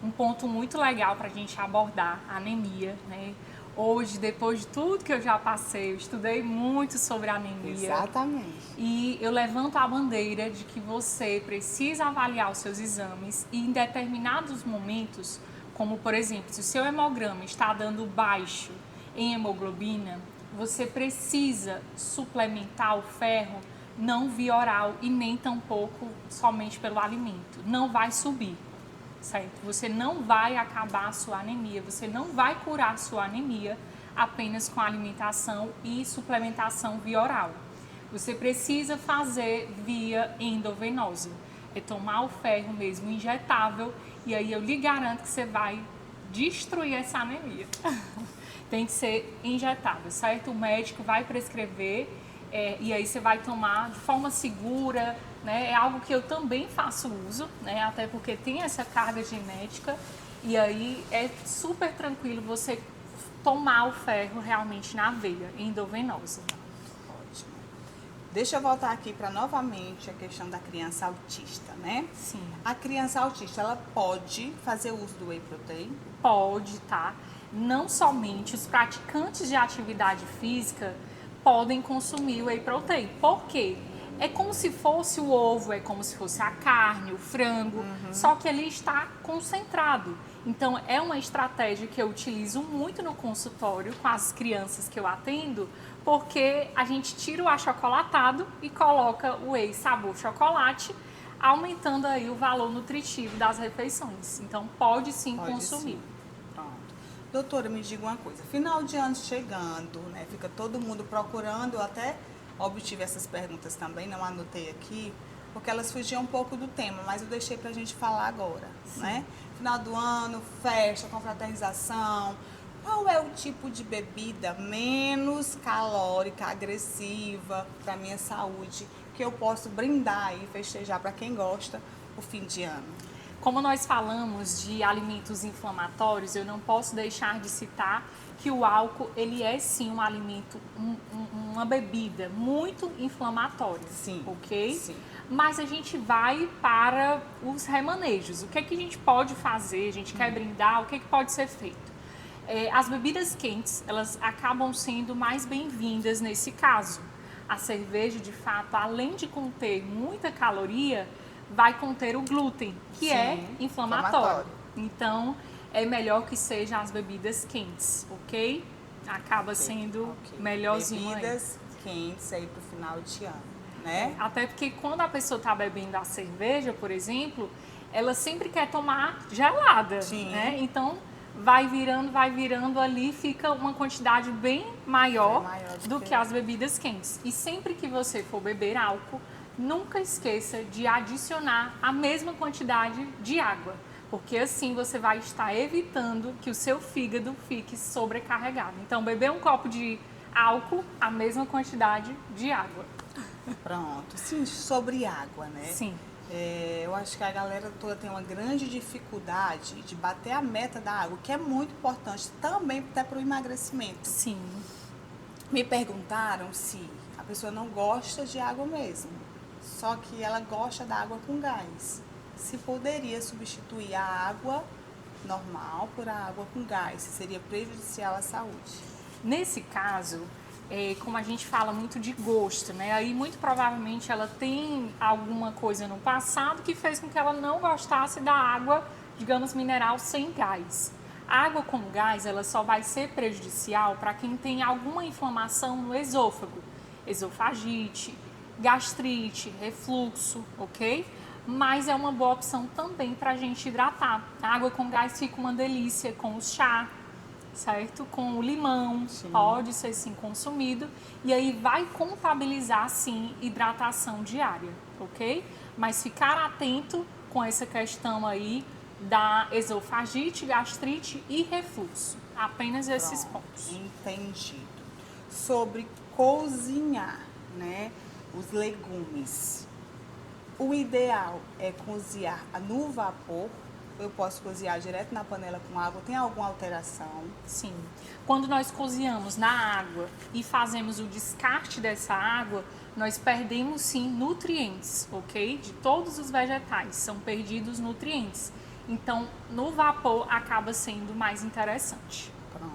Um ponto muito legal para a gente abordar a anemia, né? Hoje, depois de tudo que eu já passei, eu estudei muito sobre anemia. Exatamente. E eu levanto a bandeira de que você precisa avaliar os seus exames e em determinados momentos, como por exemplo, se o seu hemograma está dando baixo em hemoglobina, você precisa suplementar o ferro não via oral e nem tampouco somente pelo alimento. Não vai subir. Certo? Você não vai acabar a sua anemia, você não vai curar a sua anemia apenas com alimentação e suplementação via oral. Você precisa fazer via endovenosa, é tomar o ferro mesmo injetável e aí eu lhe garanto que você vai destruir essa anemia. Tem que ser injetável, certo? O médico vai prescrever e aí você vai tomar de forma segura, né? É algo que eu também faço uso, né? Até porque tem essa carga genética e aí é super tranquilo você tomar o ferro realmente na veia endovenosa. Ótimo. Deixa eu voltar aqui para novamente a questão da criança autista, né? Sim. A criança autista, ela pode fazer uso do whey protein? Pode, tá? Não somente os praticantes de atividade física podem consumir o whey protein. Por quê? É como se fosse o ovo, é como se fosse a carne, o frango, só que ele está concentrado. Então, é uma estratégia que eu utilizo muito no consultório com as crianças que eu atendo, porque a gente tira o achocolatado e coloca o whey sabor chocolate, aumentando aí o valor nutritivo das refeições. Então, pode sim Pode consumir. sim. Pronto. Doutora, me diga uma coisa. Final de ano chegando, né? Fica todo mundo procurando, eu até obtive essas perguntas também, não anotei aqui, porque elas fugiam um pouco do tema, mas eu deixei pra gente falar agora, né? Final do ano, festa, confraternização. Qual é o tipo de bebida menos calórica, agressiva para minha saúde que eu posso brindar e festejar para quem gosta o fim de ano? Como nós falamos de alimentos inflamatórios, eu não posso deixar de citar que o álcool, ele é sim um alimento, uma bebida muito inflamatória, Sim, ok? sim. Mas a gente vai para os remanejos. O que é que a gente pode fazer? A gente quer brindar, o que é que pode ser feito? As bebidas quentes, elas acabam sendo mais bem-vindas nesse caso. A cerveja, de fato, além de conter muita caloria, vai conter o glúten, que Sim, é inflamatório. inflamatório. Então, é melhor que sejam as bebidas quentes, ok? Acaba sendo Ok. melhorzinho aí. Bebidas quentes aí pro final de ano, né? Até porque quando a pessoa está bebendo a cerveja, por exemplo, ela sempre quer tomar gelada, Sim. né? Então, vai virando ali, fica uma quantidade bem maior, Bem maior do que as bebidas quentes. E sempre que você for beber álcool, nunca esqueça de adicionar a mesma quantidade de água, porque assim você vai estar evitando que o seu fígado fique sobrecarregado. Então, beber um copo de álcool, a mesma quantidade de água. Pronto. Sim, sobre água, né? Sim. Eu acho que a galera toda tem uma grande dificuldade de bater a meta da água, que é muito importante também até para o emagrecimento. Sim. Me perguntaram se a pessoa não gosta de água mesmo, só que ela gosta da água com gás. Se poderia substituir a água normal por a água com gás, se seria prejudicial à saúde. Nesse caso, como a gente fala muito de gosto, né? Aí muito provavelmente ela tem alguma coisa no passado que fez com que ela não gostasse da água, digamos, mineral sem gás. A água com gás, ela só vai ser prejudicial para quem tem alguma inflamação no esôfago, esofagite, gastrite, refluxo, ok? Mas é uma boa opção também para a gente hidratar. A água com gás fica uma delícia com o chá, certo? Com o limão, Sim. pode ser sim consumido. E aí vai contabilizar sim hidratação diária, ok? Mas ficar atento com essa questão aí da esofagite, gastrite e refluxo. Apenas esses Pronto, pontos. entendido. Sobre cozinhar, né? Os legumes. O ideal é cozinhar no vapor. Eu posso cozinhar direto na panela com água. Tem alguma alteração? Sim. Quando nós cozinhamos na água e fazemos o descarte dessa água, nós perdemos sim nutrientes, ok? De todos os vegetais são perdidos nutrientes. Então, no vapor acaba sendo mais interessante. Pronto.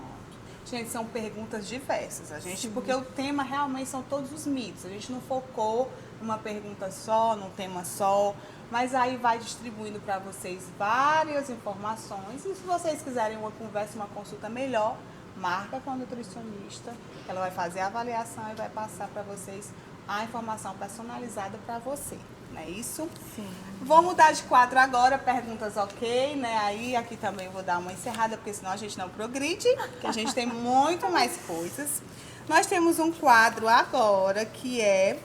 Gente, são perguntas diversas. Porque o tema realmente são todos os mitos. A gente não focou numa pergunta só, num tema só, mas aí vai distribuindo para vocês várias informações. E se vocês quiserem uma conversa, uma consulta melhor, marca com a nutricionista. Ela vai fazer a avaliação e vai passar para vocês a informação personalizada para você. Não é isso? Sim. Vou mudar de quadro agora, perguntas ok, né? Aí aqui também vou dar uma encerrada, porque senão a gente não progride, porque a gente tem muito mais coisas. Nós temos um quadro agora que é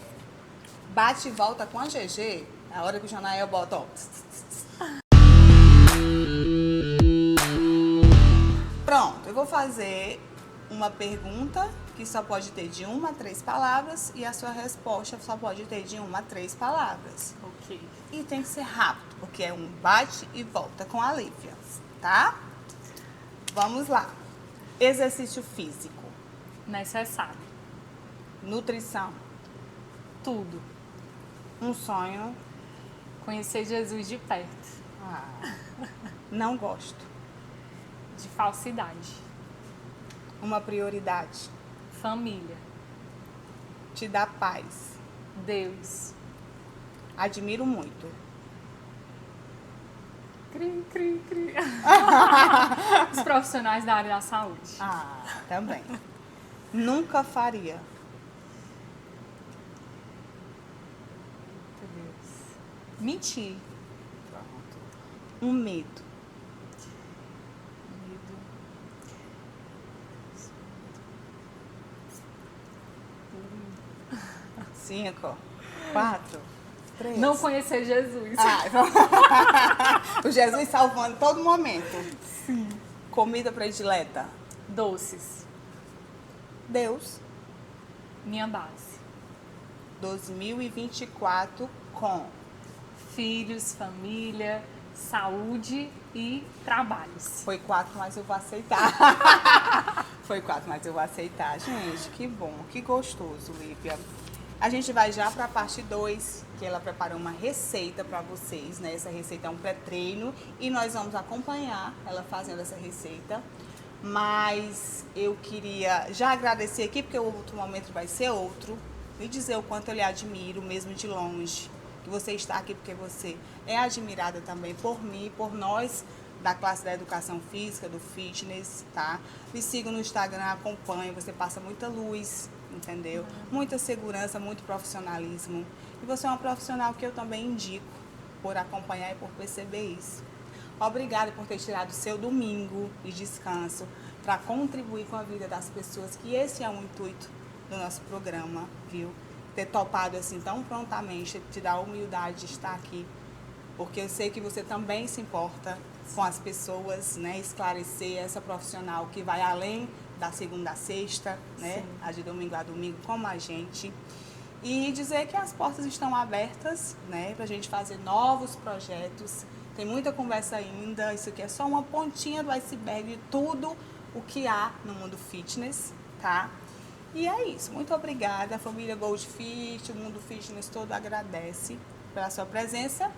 bate e volta com a GG. A hora que o Janael bota, ó. Pronto, eu vou fazer uma pergunta que só pode ter de 1 a 3 palavras e a sua resposta só pode ter de 1 a 3 palavras. Ok. E tem que ser rápido, porque é um bate e volta com a Lívia, tá? Vamos lá. Exercício físico, Necessário. nutrição, tudo. Um sonho. Conhecer Jesus de perto. Não gosto. De falsidade. Uma prioridade. Família. Te dá paz. Deus. Admiro muito. Cri, cri, cri. Os profissionais da área da saúde. Também. Nunca faria. Meu Deus. Mentir. Um medo. Medo. 5, 4, 3. Não conhecer Jesus. O Jesus salvando todo momento. Sim. Comida predileta. Doces. Deus. Minha base. 2024 com Filhos, família, saúde e trabalhos. Foi 4, mas eu vou aceitar. Foi 4, mas eu vou aceitar. Gente, que bom, que gostoso, Lívia. A gente vai já para a parte 2, que ela preparou uma receita para vocês, né? Essa receita é um pré-treino e nós vamos acompanhar ela fazendo essa receita. Mas eu queria já agradecer aqui, porque o outro momento vai ser outro, e dizer o quanto eu lhe admiro, mesmo de longe, que você está aqui porque você é admirada também por mim, por nós da classe da educação física, do fitness, tá? Me siga no Instagram, acompanhe, você passa muita luz, entendeu? Muita segurança, muito profissionalismo. E você é uma profissional que eu também indico por acompanhar e por perceber isso. Obrigada por ter tirado o seu domingo de descanso para contribuir com a vida das pessoas, que esse é o intuito do nosso programa, viu? Ter topado assim tão prontamente, te dar a humildade de estar aqui, porque eu sei que você também se importa com as pessoas, né? Esclarecer essa profissional que vai além da segunda a sexta, né? A de domingo a domingo, como a gente. E dizer que as portas estão abertas, né? Para a gente fazer novos projetos. Tem muita conversa ainda, isso aqui é só uma pontinha do iceberg de tudo o que há no mundo fitness, tá? E é isso, muito obrigada, a família Gold Fit, o mundo fitness todo agradece pela sua presença.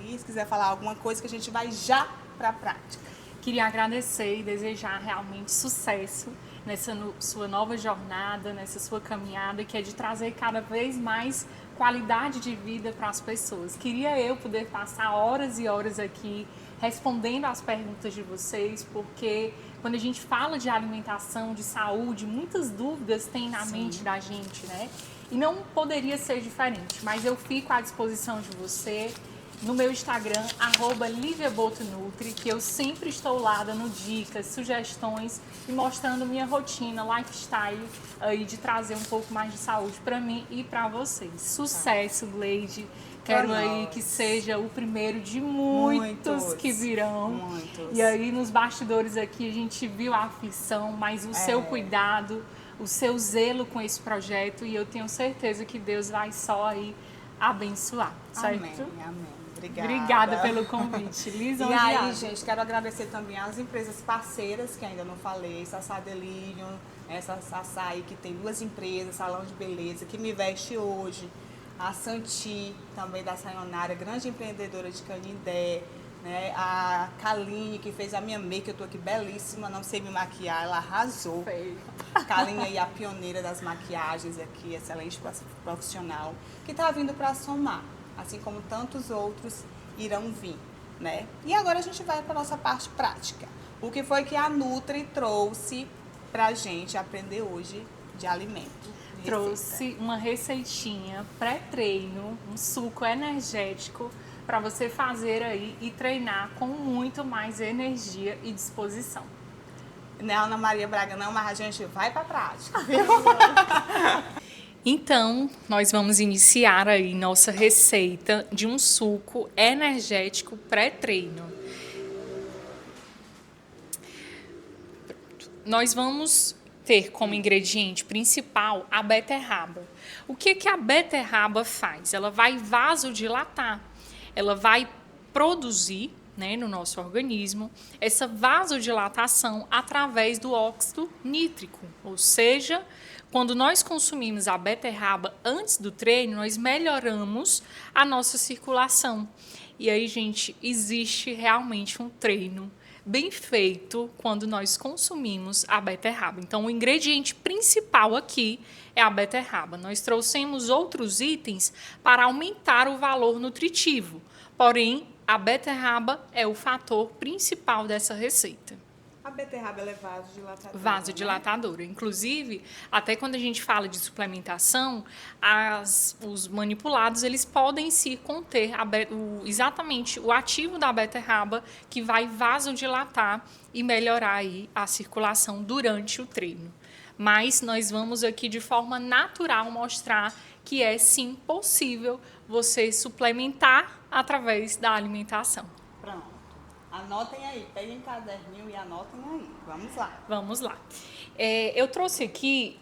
E se quiser falar alguma coisa, que a gente vai já para a prática. Queria agradecer e desejar realmente sucesso nessa sua nova jornada, nessa sua caminhada, que é de trazer cada vez mais qualidade de vida para as pessoas. Queria eu poder passar horas e horas aqui respondendo às perguntas de vocês, porque quando a gente fala de alimentação, de saúde, muitas dúvidas tem na mente da gente, né? E não poderia ser diferente, mas eu fico à disposição de você no meu Instagram, @LiviaBotoNutri, que eu sempre estou lá dando dicas, sugestões e mostrando minha rotina, lifestyle, aí de trazer um pouco mais de saúde para mim e para vocês. Sucesso, Gleide! Quero aí que seja o primeiro de muitos que virão. Muitos. E aí nos bastidores aqui a gente viu a aflição, mas o seu cuidado, o seu zelo com esse projeto, e eu tenho certeza que Deus vai só aí abençoar, certo? Amém, amém. Obrigada pelo convite. E aí, gente, quero agradecer também às empresas parceiras, que ainda não falei, Sassá Delirium, essa Sassá aí que tem 2 empresas, Salão de Beleza, que me veste hoje, a Santi, também da Sayonara, grande empreendedora de Canindé, né? A Kaline, que fez a minha make, eu tô aqui belíssima, não sei me maquiar, ela arrasou. Feio. Kaline aí, a pioneira das maquiagens aqui, excelente profissional, que tá vindo para somar, assim como tantos outros irão vir, né? E agora a gente vai para nossa parte prática. O que foi que a Nutri trouxe pra gente aprender hoje de alimento? Trouxe uma receitinha pré-treino, um suco energético para você fazer aí e treinar com muito mais energia e disposição. Não é Ana Maria Braga não, mas a gente vai para a prática, viu? Então, nós vamos iniciar aí nossa receita de um suco energético pré-treino. Nós vamos ter como ingrediente principal a beterraba. O que a beterraba faz? Ela vai vasodilatar, ela vai produzir, né, no nosso organismo essa vasodilatação através do óxido nítrico, ou seja, quando nós consumimos a beterraba antes do treino, nós melhoramos a nossa circulação. E aí, gente, existe realmente um treino bem feito quando nós consumimos a beterraba. Então, o ingrediente principal aqui é a beterraba. Nós trouxemos outros itens para aumentar o valor nutritivo, porém, a beterraba é o fator principal dessa receita. A beterraba ela é vasodilatadora. Vasodilatadora. Né? Inclusive, até quando a gente fala de suplementação, os manipulados eles podem se conter exatamente o ativo da beterraba que vai vasodilatar e melhorar aí a circulação durante o treino. Mas nós vamos aqui de forma natural mostrar que é sim possível você suplementar através da alimentação. Pronto. Anotem aí, peguem caderninho e anotem aí. Vamos lá. Vamos lá. Eu trouxe aqui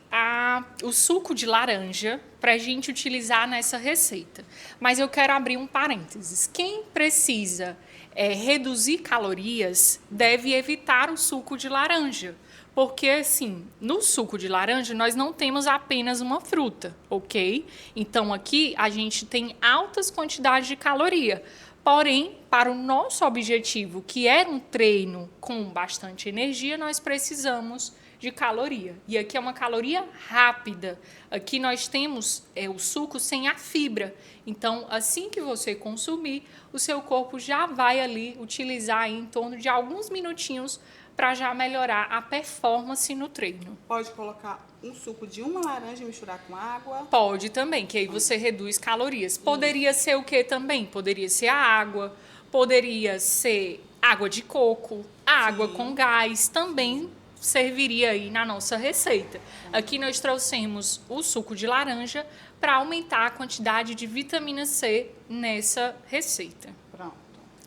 o suco de laranja para a gente utilizar nessa receita. Mas eu quero abrir um parênteses. Quem precisa reduzir calorias deve evitar o suco de laranja. Porque, assim, no suco de laranja, nós não temos apenas uma fruta, ok? Então, aqui, a gente tem altas quantidades de caloria. Porém, para o nosso objetivo, que é um treino com bastante energia, nós precisamos de caloria. E aqui é uma caloria rápida. Aqui nós temos o suco sem a fibra. Então, assim que você consumir, o seu corpo já vai ali utilizar aí em torno de alguns minutinhos para já melhorar a performance no treino. Pode colocar um suco de uma laranja e misturar com água? Pode também, que aí você reduz calorias. Poderia ser o que também? Poderia ser a água, poderia ser água de coco, água com gás, também serviria aí na nossa receita. Aqui nós trouxemos o suco de laranja para aumentar a quantidade de vitamina C nessa receita. Pronto.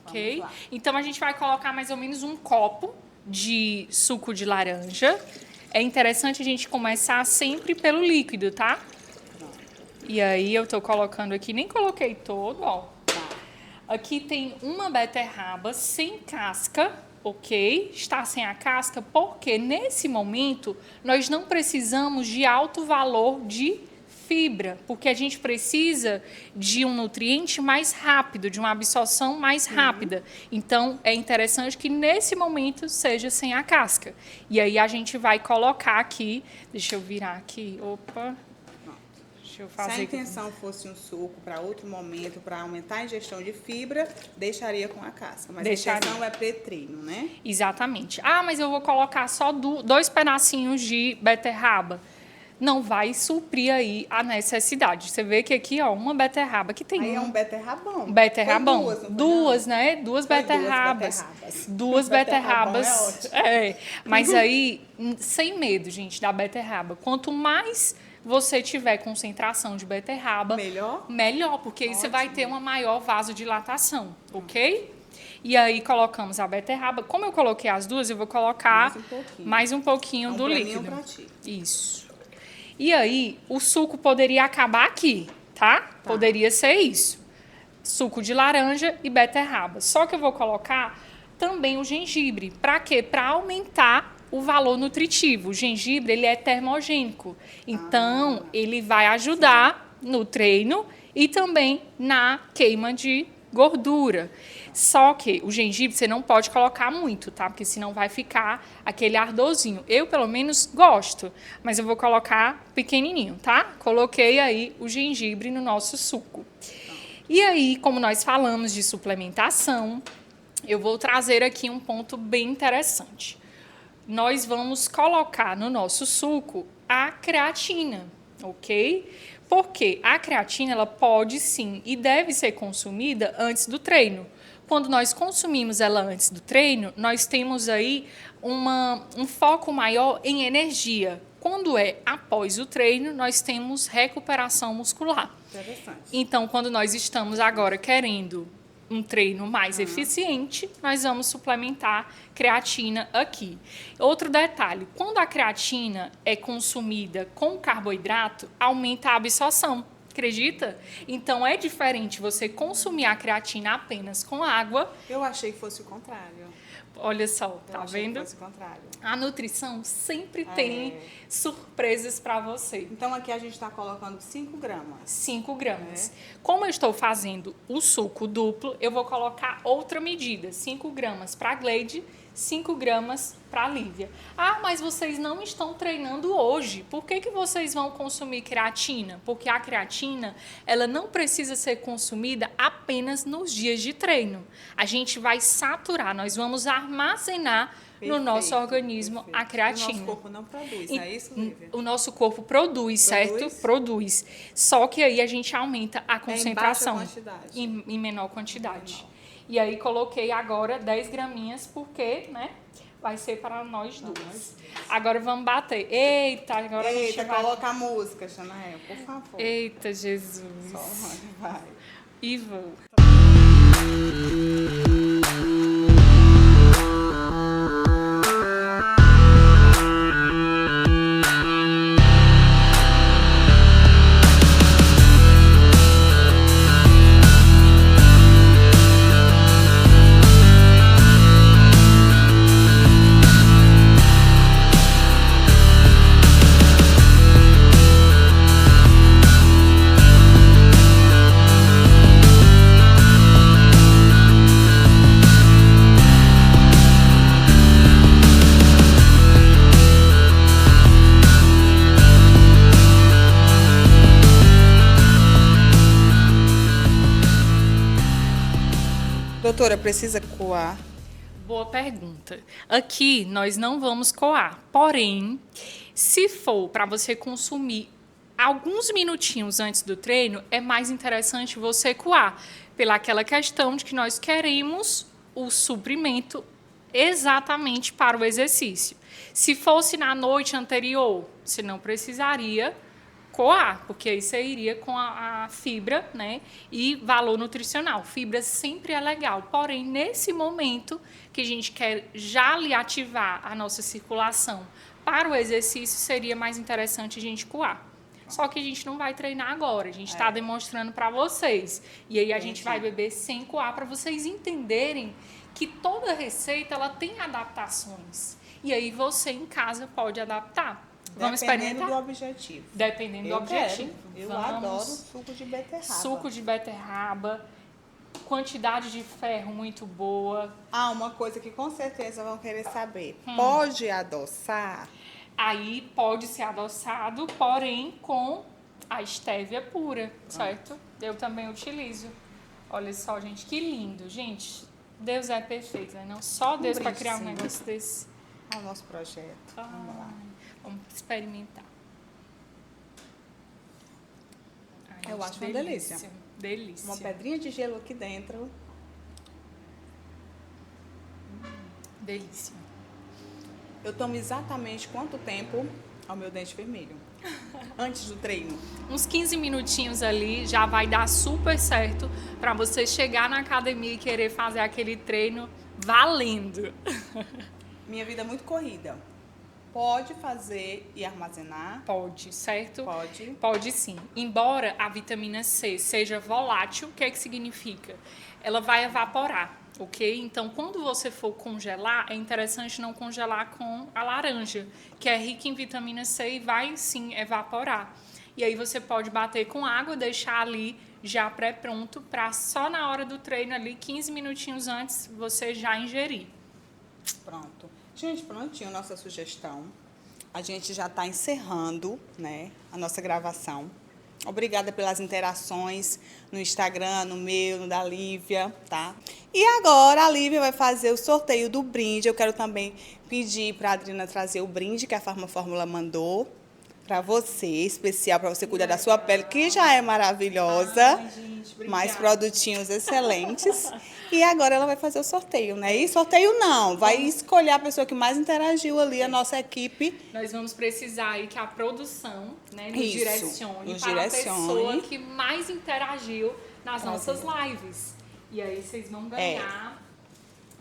Ok? Então a gente vai colocar mais ou menos um copo de suco de laranja. É interessante a gente começar sempre pelo líquido, tá? Pronto. E aí eu tô colocando aqui, nem coloquei todo, ó. Tá. Aqui tem uma beterraba sem casca, ok? Está sem a casca porque nesse momento nós não precisamos de alto valor de fibra, porque a gente precisa de um nutriente mais rápido, de uma absorção mais rápida. Então, é interessante que nesse momento seja sem a casca. E aí a gente vai colocar aqui, deixa eu virar aqui, opa. Deixa eu fazer. Se a intenção fosse um suco para outro momento, para aumentar a ingestão de fibra, deixaria com a casca. Mas a intenção é pré-treino, né? Exatamente. Ah, mas eu vou colocar só 2 pedacinhos de beterraba. Não vai suprir aí a necessidade. Você vê que aqui, ó, uma beterraba que tem. Aí é um beterrabão. Beterrabão. Duas, né? Duas beterrabas. Duas beterrabas. Mas aí, sem medo, gente, da beterraba. Quanto mais você tiver concentração de beterraba, melhor, porque aí você vai ter uma maior vasodilatação, ok? E aí colocamos a beterraba. Como eu coloquei as duas, eu vou colocar mais um pouquinho do líquido. Isso. E aí, o suco poderia acabar aqui, tá? Poderia ser isso. Suco de laranja e beterraba. Só que eu vou colocar também o gengibre. Para quê? Para aumentar o valor nutritivo. O gengibre, ele é termogênico. Então, ele vai ajudar no treino e também na queima de gordura. Só que o gengibre você não pode colocar muito, tá? Porque senão vai ficar aquele ardorzinho. Eu, pelo menos, gosto, mas eu vou colocar pequenininho, tá? Coloquei aí o gengibre no nosso suco. E aí, como nós falamos de suplementação, eu vou trazer aqui um ponto bem interessante. Nós vamos colocar no nosso suco a creatina, ok? Porque a creatina, ela pode sim e deve ser consumida antes do treino. Quando nós consumimos ela antes do treino, nós temos aí um foco maior em energia. Quando é após o treino, nós temos recuperação muscular. Interessante. Então, quando nós estamos agora querendo um treino mais eficiente, nós vamos suplementar creatina aqui. Outro detalhe, quando a creatina é consumida com carboidrato, aumenta a absorção. Acredita? Então, é diferente você consumir a creatina apenas com água. Eu achei que fosse o contrário. Olha só, Eu tá achei que vendo? fosse o contrário. A nutrição sempre tem surpresas para você. Então aqui a gente está colocando 5 gramas. 5 gramas. Como eu estou fazendo o suco duplo, eu vou colocar outra medida. 5 gramas para a Gleide, 5 gramas para a Lívia. Ah, mas vocês não estão treinando hoje. Por que vocês vão consumir creatina? Porque a creatina, ela não precisa ser consumida apenas nos dias de treino. A gente vai saturar, nós vamos armazenar no nosso organismo a creatina. O nosso corpo não produz, não é isso, Lívia? O nosso corpo produz, certo? Produz. Só que aí a gente aumenta a concentração. Em baixa quantidade. Em menor quantidade. E aí coloquei agora 10 graminhas, porque, né? Vai ser para nós duas. Agora vamos bater. Eita, agora a gente vai... coloca a música, Xanael, por favor. Eita, Jesus. Só vai. E vou. Doutora, precisa coar? Boa pergunta. Aqui nós não vamos coar, porém, se for para você consumir alguns minutinhos antes do treino, é mais interessante você coar, pela aquela questão de que nós queremos o suprimento exatamente para o exercício. Se fosse na noite anterior, você não precisaria coar, porque aí você iria com a fibra, né, e valor nutricional. Fibra sempre é legal, porém, nesse momento que a gente quer já lhe ativar a nossa circulação para o exercício, seria mais interessante a gente coar. Só que a gente não vai treinar agora, a gente está demonstrando para vocês. E aí a gente vai beber sem coar, para vocês entenderem que toda receita ela tem adaptações. E aí você em casa pode adaptar. Vamos Dependendo experimentar? do objetivo. Dependendo do objetivo. Eu adoro suco de beterraba. Suco de beterraba, quantidade de ferro muito boa. Ah, uma coisa que com certeza vão querer saber. Pode adoçar? Aí pode ser adoçado, porém com a estévia pura, certo? Eu também utilizo. Olha só, gente, que lindo. Gente, Deus é perfeito, né? Não só Deus para criar um negócio desse. É o nosso projeto. Vamos lá. Vamos experimentar. Ai, Eu gente, acho uma delícia. Delícia. Uma pedrinha de gelo aqui dentro. Delícia. Eu tomo exatamente quanto tempo ao meu dente vermelho? Antes do treino. Uns 15 minutinhos ali já vai dar super certo para você chegar na academia e querer fazer aquele treino valendo. Minha vida é muito corrida. Pode fazer e armazenar? Pode, certo? Pode. Pode sim. Embora a vitamina C seja volátil, o que é que significa? Ela vai evaporar, ok? Então, quando você for congelar, é interessante não congelar com a laranja, que é rica em vitamina C e vai sim evaporar. E aí você pode bater com água, deixar ali já pré-pronto, para só na hora do treino ali, 15 minutinhos antes, você já ingerir. Pronto. Gente, prontinho, nossa sugestão. A gente já está encerrando, né, a nossa gravação. Obrigada pelas interações no Instagram, no meu, no da Lívia, tá? E agora a Lívia vai fazer o sorteio do brinde. Eu quero também pedir para a Adriana trazer o brinde que a Farmafórmula mandou para você, especial para você cuidar da sua pele, que já é maravilhosa. Ai, gente, obrigada. Mais produtinhos excelentes. E agora ela vai fazer o sorteio, né? E sorteio não, vai escolher a pessoa que mais interagiu ali, a nossa equipe. Nós vamos precisar aí que a produção, né, nos Isso, direcione nos para direcione. a pessoa que mais interagiu nas nossas lives. E aí vocês vão ganhar.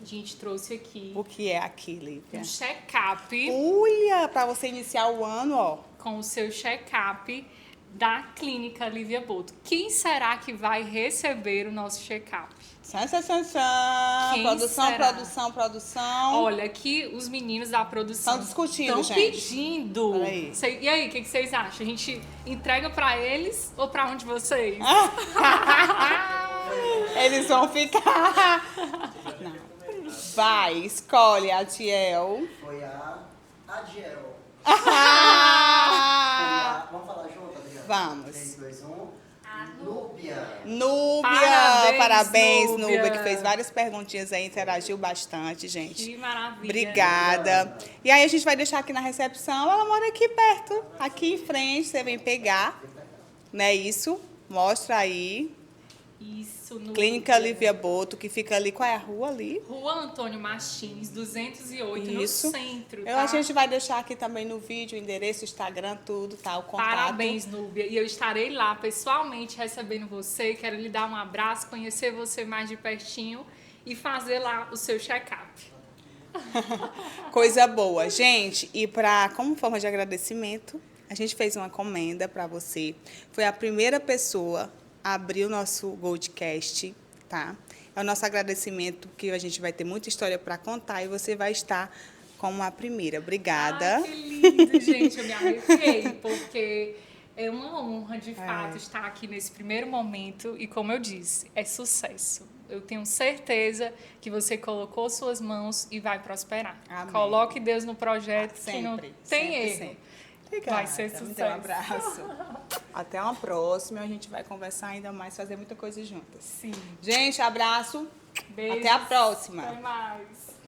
A gente trouxe aqui O que é aqui, Lívia? um check-up Olha, para você iniciar o ano, ó. com o seu check-up da Clínica Lívia Boto. Quem será que vai receber o nosso check-up? Quem Produção, será? produção. Olha, aqui os meninos da produção Estão discutindo, estão gente. pedindo. Peraí. E aí, o que vocês acham? A gente entrega pra eles ou pra onde vocês? Eles vão ficar. Não. Vai, escolhe, Adiel. Foi a Adiel. Vamos falar junto, Adriana? Vamos. 3, 2, 1. Núbia. Núbia, parabéns, Núbia. Núbia, que fez várias perguntinhas aí, interagiu bastante, gente. Que maravilha. Obrigada. E aí a gente vai deixar aqui na recepção, ela mora aqui perto, aqui em frente, você vem pegar, né, isso, mostra aí. Isso, Núbia. Clínica Lívia Boto, que fica ali, qual é a rua ali? Rua Antônio Martins, 208, Isso. no centro, Eu, tá? a gente vai deixar aqui também no vídeo, o endereço, o Instagram, tudo, tá, o contato. Parabéns, Núbia. E eu estarei lá pessoalmente recebendo você. Quero lhe dar um abraço, conhecer você mais de pertinho e fazer lá o seu check-up. Coisa boa. Gente, e como forma de agradecimento, a gente fez uma encomenda para você. Foi a primeira pessoa a abrir o nosso Goldcast, tá? É o nosso agradecimento, que a gente vai ter muita história para contar e você vai estar como a primeira. Obrigada. Ai, que lindo, gente. Eu me arrepiei, porque é uma honra, de fato, estar aqui nesse primeiro momento. E como eu disse, é sucesso. Eu tenho certeza que você colocou suas mãos e vai prosperar. Amém. Coloque Deus no projeto, que não Sempre, tem sempre, erro. sempre. Obrigada, Vai ser me dê um sucesso. abraço. Até uma próxima, a gente vai conversar ainda mais, fazer muita coisa juntas. Sim. Gente, abraço. Beijos. Até a próxima. Até mais.